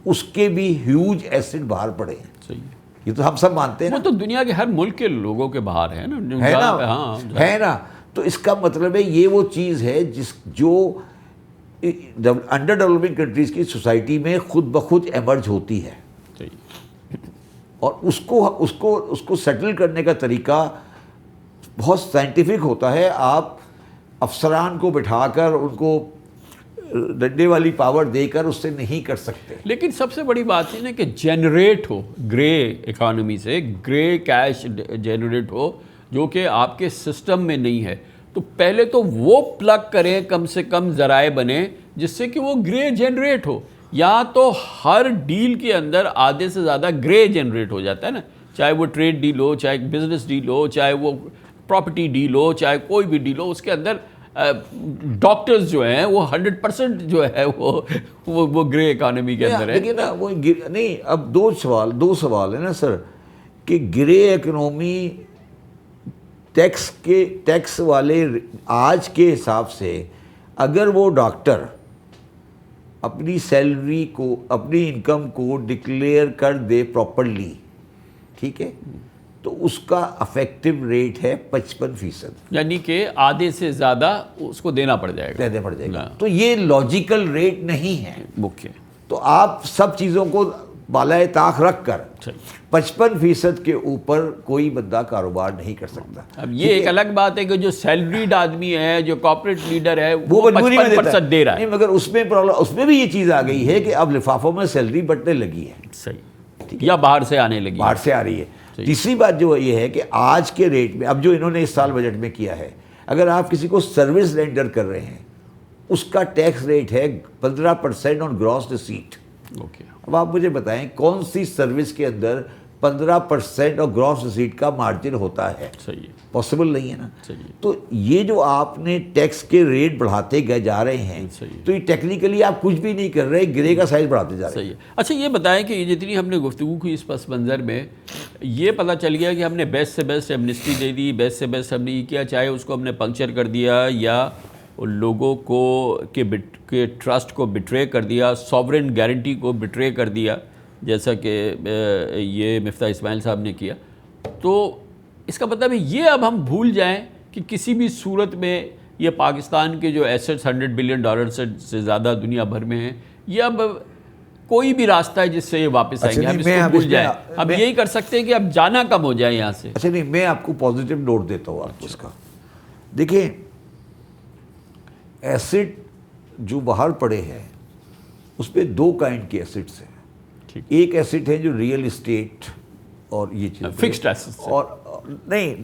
اس کے بھی ہیوج ایسٹ باہر پڑے ہیں. صحیح یہ تو ہم سب مانتے ہیں وہ تو دنیا کے ہر ملک کے لوگوں کے باہر ہے نا. ہے نا. تو اس کا مطلب ہے یہ وہ چیز ہے جو انڈر ڈیولپنگ کنٹریز کی سوسائٹی میں خود بخود ایمرج ہوتی ہے. اور اس کو سیٹل کرنے کا طریقہ بہت سائنٹیفک ہوتا ہے. آپ افسران کو بٹھا کر ان کو ڈنڈے والی پاور دے کر اس سے نہیں کر سکتے. لیکن سب سے بڑی بات یہ نا کہ جنریٹ ہو گرے اکانومی سے، گرے کیش جنریٹ ہو جو کہ آپ کے سسٹم میں نہیں ہے. تو پہلے تو وہ پلگ کریں، کم سے کم ذرائع بنے جس سے کہ وہ گرے جنریٹ ہو. یا تو ہر ڈیل کے اندر آدھے سے زیادہ گرے جنریٹ ہو جاتا ہے نا، چاہے وہ ٹریڈ ڈیل ہو، چاہے بزنس ڈیل ہو، چاہے وہ پراپرٹی ڈیل ہو، چاہے کوئی بھی ڈیل ہو، اس کے اندر ڈاکٹرز جو ہیں وہ 100% جو ہے وہ گرے اکانومی کے اندر ہے. لیکن نا وہ نہیں، اب دو سوال ہے نا سر کہ گرے اکنامی ٹیکس والے آج کے حساب سے اگر وہ ڈاکٹر اپنی سیلری کو، اپنی انکم کو ڈکلیئر کر دے پراپرلی، ٹھیک ہے، تو اس کا افیکٹو ریٹ ہے 55%. یعنی کہ آدھے سے زیادہ اس کو دینا پڑ جائے گا. تو یہ لاجیکل ریٹ نہیں ہے. تو آپ سب چیزوں کو بالائے طاق رکھ کر 55% کے اوپر کوئی بندہ کاروبار نہیں کر سکتا. اب یہ ایک الگ بات ہے کہ جو سیلریڈ آدمی ہے، جو کارپوریٹ لیڈر ہے، وہ مجبوری میں 55% دے رہا ہے. نہیں، مگر اس میں پرابلم، اس میں بھی یہ چیز آ گئی ہے کہ اب لفافوں میں سیلری بٹنے لگی ہے. صحیح، یا باہر سے آنے لگی، باہر سے آ رہی ہے. تیسری بات جو یہ ہے کہ آج کے ریٹ میں اب جو انہوں نے اس سال بجٹ میں کیا ہے، اگر آپ کسی کو سروس رینڈر کر رہے ہیں اس کا ٹیکس ریٹ ہے 15% آن گراس ریسیٹ. اب آپ مجھے بتائیں کون سی سروس کے اندر 15% اور گراس ریسیٹ کا مارجن ہوتا ہے؟ پاسبل نہیں ہے نا. تو یہ جو آپ نے ٹیکس کے ریٹ بڑھاتے گئے جا رہے ہیں تو یہ ٹیکنیکلی آپ کچھ بھی نہیں کر رہے، گرے کا سائز بڑھاتے جا رہے ہیں. اچھا یہ بتائیں کہ یہ جتنی ہم نے گفتگو کی اس پس منظر میں یہ پتہ چل گیا کہ ہم نے بیسٹ سے بیسٹ ایمنسٹی دے دی، بیسٹ سے بیسٹ ہم نے یہ کیا، چاہے اس کو ہم نے پنکچر کر دیا یا لوگوں کو کے ٹرسٹ کو بٹرے کر دیا، سوورن گارنٹی کو بٹرے کر دیا، جیسا کہ یہ مفتاح اسماعیل صاحب نے کیا. تو اس کا مطلب ہے یہ اب ہم بھول جائیں کہ کسی بھی صورت میں یہ پاکستان کے جو ایسٹس $100 بلین سے زیادہ دنیا بھر میں ہیں، یہ اب کوئی بھی راستہ ہے جس سے یہ واپس آئیں گے، ہم اس کو بھول جائیں. ہم یہی کر سکتے ہیں کہ اب جانا کم ہو جائے یہاں سے. اچھا نہیں، میں آپ کو پازیٹیو نوٹ دیتا ہوں آپ کو اس کا. دیکھیں ایسٹ جو باہر پڑے ہیں اس پہ دو کائنڈ کے ایسٹس ہیں. ایک ایسٹ ہے جو ریئل اسٹیٹ اور یہ چیز فکسڈ ایسٹ، اور نہیں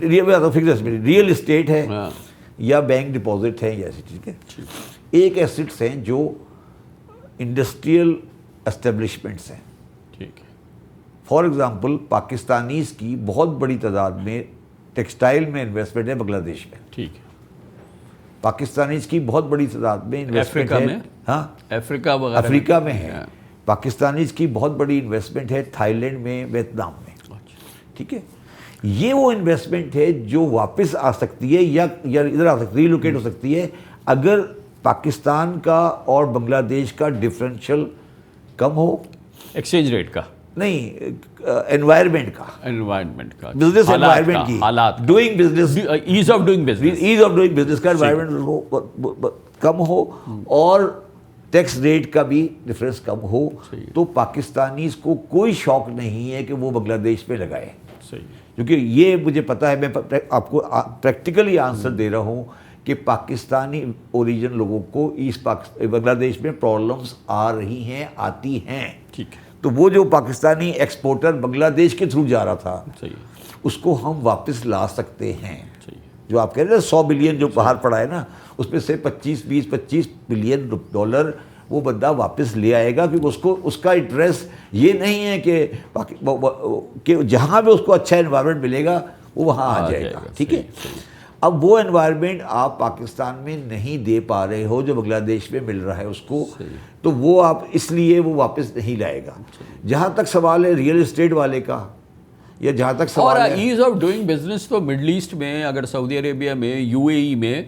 ریئل اسٹیٹ ہے یا بینک ڈپازٹ ہے یا ایسی. ٹھیک ہے، ایک ایسٹس ہیں جو انڈسٹریل اسٹیبلشمنٹس ہیں. ٹھیک ہے، فار ایگزامپل پاکستانیز کی بہت بڑی تعداد میں ٹیکسٹائل میں انویسٹمنٹ ہے بنگلہ دیش میں. ٹھیک ہے، پاکستانیز کی بہت بڑی تعداد میں انویسٹمنٹ ہے، ہاں افریقہ میں ہے. پاکستانیز کی بہت بڑی انویسٹمنٹ ہے تھائی لینڈ میں، ویتنام میں. ٹھیک ہے، یہ وہ انویسٹمنٹ ہے جو واپس آ سکتی ہے یا ادھر آ سکتی ہے، ریلوکیٹ ہو سکتی ہے اگر پاکستان کا اور بنگلہ دیش کا ڈفرینشیل کم ہو. ایکسچینج ریٹ کا نہیں، انوائرمنٹ کا بزنس انوائرمنٹ کی، حالات، doing business, as of doing business کا انوائرمنٹ کم ہو اور ٹیکس ریٹ کا بھی ڈفرینس کم ہو تو پاکستانیز کو کوئی شوق نہیں ہے کہ وہ بنگلہ دیش پہ لگائے. کیونکہ یہ مجھے پتہ ہے، میں آپ کو پریکٹیکلی آنسر دے رہا ہوں کہ پاکستانی اوریجن لوگوں کو بنگلہ دیش میں پرابلمس آ رہی ہیں، آتی ہیں. ٹھیک ہے، تو وہ جو پاکستانی ایکسپورٹر بنگلہ دیش کے تھرو جا رہا تھا اس کو ہم واپس لا سکتے ہیں. جو آپ کہہ رہے ہیں 100 بلین جو باہر پڑا ہے نا، اس میں سے $25 بلین وہ بندہ واپس لے آئے گا، کیونکہ اس کا انٹرسٹ یہ نہیں ہے کہ جہاں بھی اس کو اچھا انوائرمنٹ ملے گا وہ وہاں آ جائے گا. ٹھیک ہے. اب وہ انوائرمنٹ آپ پاکستان میں نہیں دے پا رہے ہو جو بنگلہ دیش میں مل رہا ہے اس کو، تو وہ آپ اس لیے وہ واپس نہیں لائے گا. جہاں تک سوال ہے ریئل اسٹیٹ والے کا، یا جہاں تک سوال اور ہے ایز آف ڈوئنگ بزنس، تو مڈل ایسٹ میں، اگر سعودی عربیہ میں، یو اے ای میں،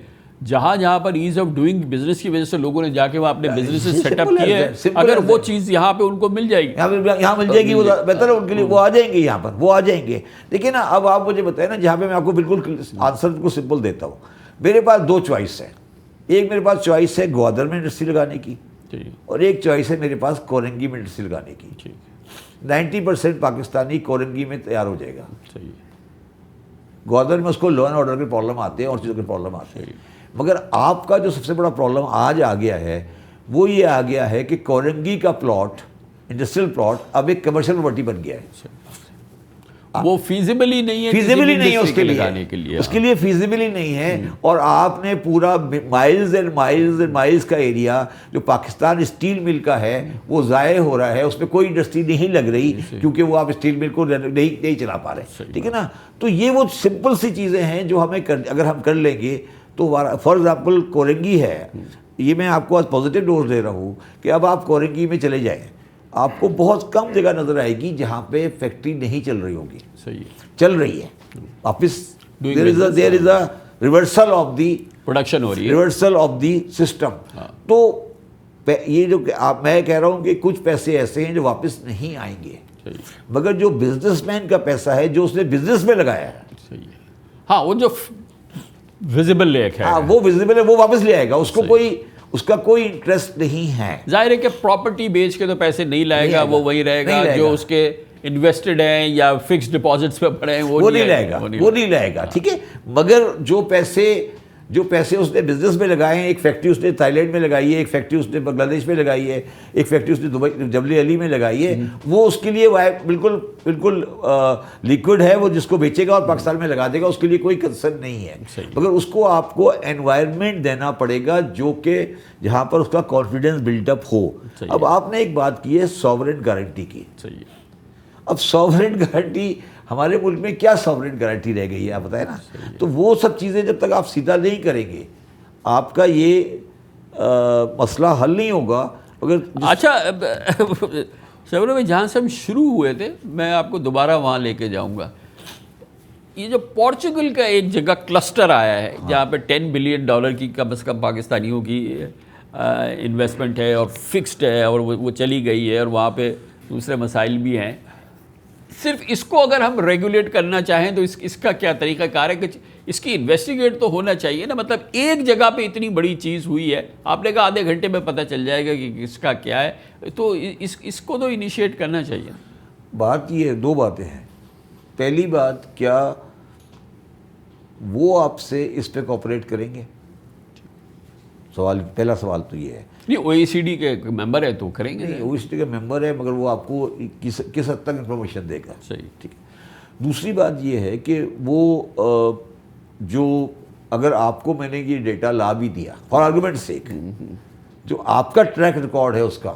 جہاں پر ایز آف ڈوئنگ بزنس کی وجہ سے لوگوں نے جا کے وہاں اپنے بزنس سیٹ اپ کیے ہیں، اگر وہ چیز یہاں پہ ان کو مل جائے گی، یہاں مل جائے گی، وہ بہتر ہے ان کے لیے، وہ آ جائیں گے یہاں پر، وہ آ جائیں گے. دیکھیں نا، اب آپ مجھے بتائیں نا، جہاں پہ میں آپ کو بالکل آنسر کو سمپل دیتا ہوں. میرے پاس 2 چوائس ہے. ایک میرے پاس چوائس ہے گوادر میں انڈسٹری لگانے کی، اور ایک چوائس ہے میرے پاس کورنگی میں انڈسٹری لگانے کی. 90% پاکستانی کورنگی میں تیار ہو جائے گا. گوادر میں اس کو لا اینڈ آرڈر کے پرابلم آتے ہیں اور چیزوں کے پرابلم آتے ہیں. مگر آپ کا جو سب سے بڑا پرابلم آج آ گیا ہے وہ یہ آ گیا ہے کہ کورنگی کا پلاٹ، انڈسٹریل پلاٹ، اب ایک کمرشل پراپرٹی بن گیا ہے. وہ فیزیبل ہی نہیں ہے، فیزیبل ہی نہیں ہے اس کے لیے، اس کے لیے فیزیبل ہی نہیں ہے. اور آپ نے پورا miles and miles and miles کا ایریا جو پاکستان اسٹیل مل کا ہے وہ ضائع ہو رہا ہے. اس میں کوئی انڈسٹری نہیں لگ رہی کیونکہ وہ آپ اسٹیل مل کو نہیں چلا پا رہے. ٹھیک ہے نا. تو یہ وہ سمپل سی چیزیں ہیں جو ہمیں اگر ہم کر لیں گے تو فار ایگزامپل کورنگی ہے، یہ میں آپ کو آج پازیٹیو ڈوز دے رہا ہوں کہ اب آپ کورنگی میں چلے جائیں، آپ کو بہت کم جگہ نظر آئے گی جہاں پہ فیکٹری نہیں چل رہی ہوگی. چل رہی ہے واپس. دیر از اے ریورسل آف دی پروڈکشن ہو رہی ہے، ریورسل آف دی سسٹم. تو یہ جو میں کہہ رہا ہوں کہ کچھ پیسے ایسے ہیں جو واپس نہیں آئیں گے، مگر جو بزنس مین کا پیسہ ہے جو اس نے بزنس میں لگایا ہے، ہاں وہ جو ویزیبل لیک ہے، ہاں وہ ویزیبل ہے، وہ واپس لے آئے گا. اس کا کوئی انٹرسٹ نہیں ہے. ظاہر ہے کہ پراپرٹی بیچ کے تو پیسے نہیں لائے گا، وہ وہی رہے گا جو اس کے انویسٹڈ ہیں یا فکس ڈپازٹس پہ پڑے ہیں وہ نہیں لائے گا. ٹھیک ہے. مگر جو پیسے اس نے بزنس میں لگائے ہیں، ایک فیکٹری اس نے تھائی لینڈ میں لگائی ہے، ایک فیکٹری اس نے بنگلہ دیش میں لگائی ہے، ایک فیکٹری اس نے دبئی جبل علی میں لگائی ہے، وہ اس کے لیے بالکل لیکوڈ ہے، وہ جس کو بیچے گا اور پاکستان میں لگا دے گا، اس کے لیے کوئی کنسرن نہیں ہے. مگر اس کو آپ کو انوائرمنٹ دینا پڑے گا جو کہ جہاں پر اس کا کانفیڈنس بلڈ اپ ہو. اب آپ نے ایک بات کی ہے سوورن گارنٹی کی. اب سوورن گارنٹی ہمارے ملک میں کیا سوورن گارنٹی رہ گئی ہے آپ بتائیں نا. تو وہ سب چیزیں جب تک آپ سیدھا نہیں کریں گے آپ کا یہ مسئلہ حل نہیں ہوگا. اگر اچھا شبیر بھائی، جہاں سے ہم شروع ہوئے تھے میں آپ کو دوبارہ وہاں لے کے جاؤں گا. یہ جو پورچوگل کا ایک جگہ کلسٹر آیا ہے جہاں پہ $10 بلین کی کم از کم پاکستانیوں کی انویسٹمنٹ ہے اور فکسڈ ہے اور وہ چلی گئی ہے، اور وہاں پہ دوسرے مسائل بھی ہیں. صرف اس کو اگر ہم ریگولیٹ کرنا چاہیں تو اس کا کیا طریقہ کار ہے کہ اس کی انویسٹیگیٹ تو ہونا چاہیے نا. مطلب ایک جگہ پہ اتنی بڑی چیز ہوئی ہے، آپ نے کہا آدھے گھنٹے میں پتہ چل جائے گا کہ اس کا کیا ہے، تو اس کو تو انیشیٹ کرنا چاہیے. بات یہ 2 باتیں ہیں. پہلی بات، کیا وہ آپ سے اس پہ کوآپریٹ کریں گے؟ پہلا سوال تو یہ ہے. نہیں، OECD کے ممبر ہے تو کریں گے. OECD کا ممبر ہے، مگر وہ آپ کو کس حد تک انفارمیشن دے گا. صحیح، ٹھیک ہے. دوسری بات یہ ہے کہ وہ جو اگر آپ کو میں نے یہ ڈیٹا لا بھی دیا فار آرگومنٹ سیک، جو آپ کا ٹریک ریکارڈ ہے اس کا،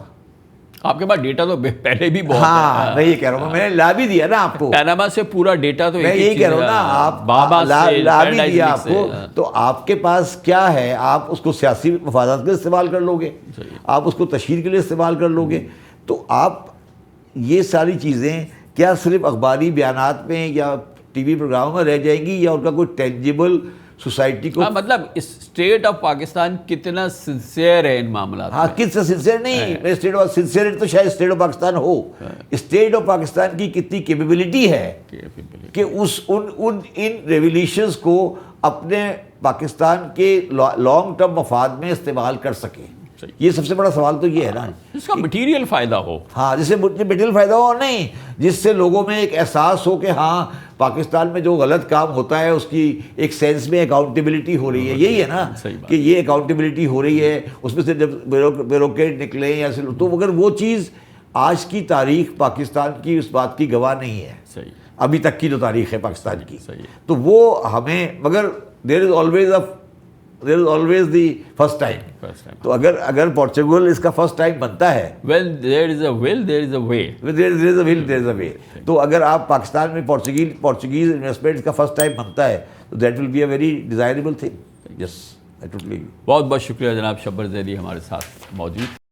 آپ کے پاس ڈیٹا تو پہلے بھی بہت ہاں میں یہ کہہ رہا ہوں، میں نے لا بھی دیا نا آپ کو. پیناما سے پورا ڈیٹا تو میں یہی کہہ رہا ہوں نا، آپ لا بھی دیا آپ کو، تو آپ کے پاس کیا ہے؟ آپ اس کو سیاسی مفادات کے لیے استعمال کر لو گے، آپ اس کو تشہیر کے لیے استعمال کر لو گے. تو آپ یہ ساری چیزیں کیا صرف اخباری بیانات میں یا ٹی وی پروگراموں میں رہ جائیں گی، یا ان کا کوئی ٹینجیبل سوسائٹی کو، مطلب اسٹیٹ آف پاکستان کتنا سنسیئر ہے ان معاملات؟ ہاں، کتنا سنسیئر نہیں، اسٹیٹ آف سنسیئرٹی تو شاید state of Pakistan who. State of Pakistan کی کتنی کیپیبلٹی ہے کہ ان ریولیوشنز کو اپنے پاکستان کے لانگ ٹرم مفاد میں استعمال کر سکے. یہ سب سے بڑا سوال تو یہ ہے نا، اس کا مٹیریل فائدہ ہو. ہاں، جس سے مٹیریل فائدہ ہو، نہیں جس سے لوگوں میں ایک احساس ہو کہ ہاں پاکستان میں جو غلط کام ہوتا ہے اس کی ایک سینس میں اکاؤنٹیبلٹی ہو رہی ہے. یہی ہے نا کہ یہ اکاؤنٹیبلٹی ہو رہی ہے، اس میں سے جب بیوروکریٹ نکلے یا تو مگر وہ چیز آج کی تاریخ پاکستان کی اس بات کی گواہ نہیں ہے. ابھی تک کی جو تاریخ ہے پاکستان کی، تو وہ ہمیں، مگر there is always there is always the first time. First time. تو اگر پورچوگل اس کا فرسٹ ٹائم بنتا ہے, When there is a will, there is a way. there is a will, there is a way. تو اگر آپ پاکستان میں Portuguese investment کا فرسٹ ٹائم بنتا ہے تو that will be a very desirable thing. Yes, I totally agree. بہت بہت شکریہ جناب شبر زیدی ہمارے ساتھ موجود.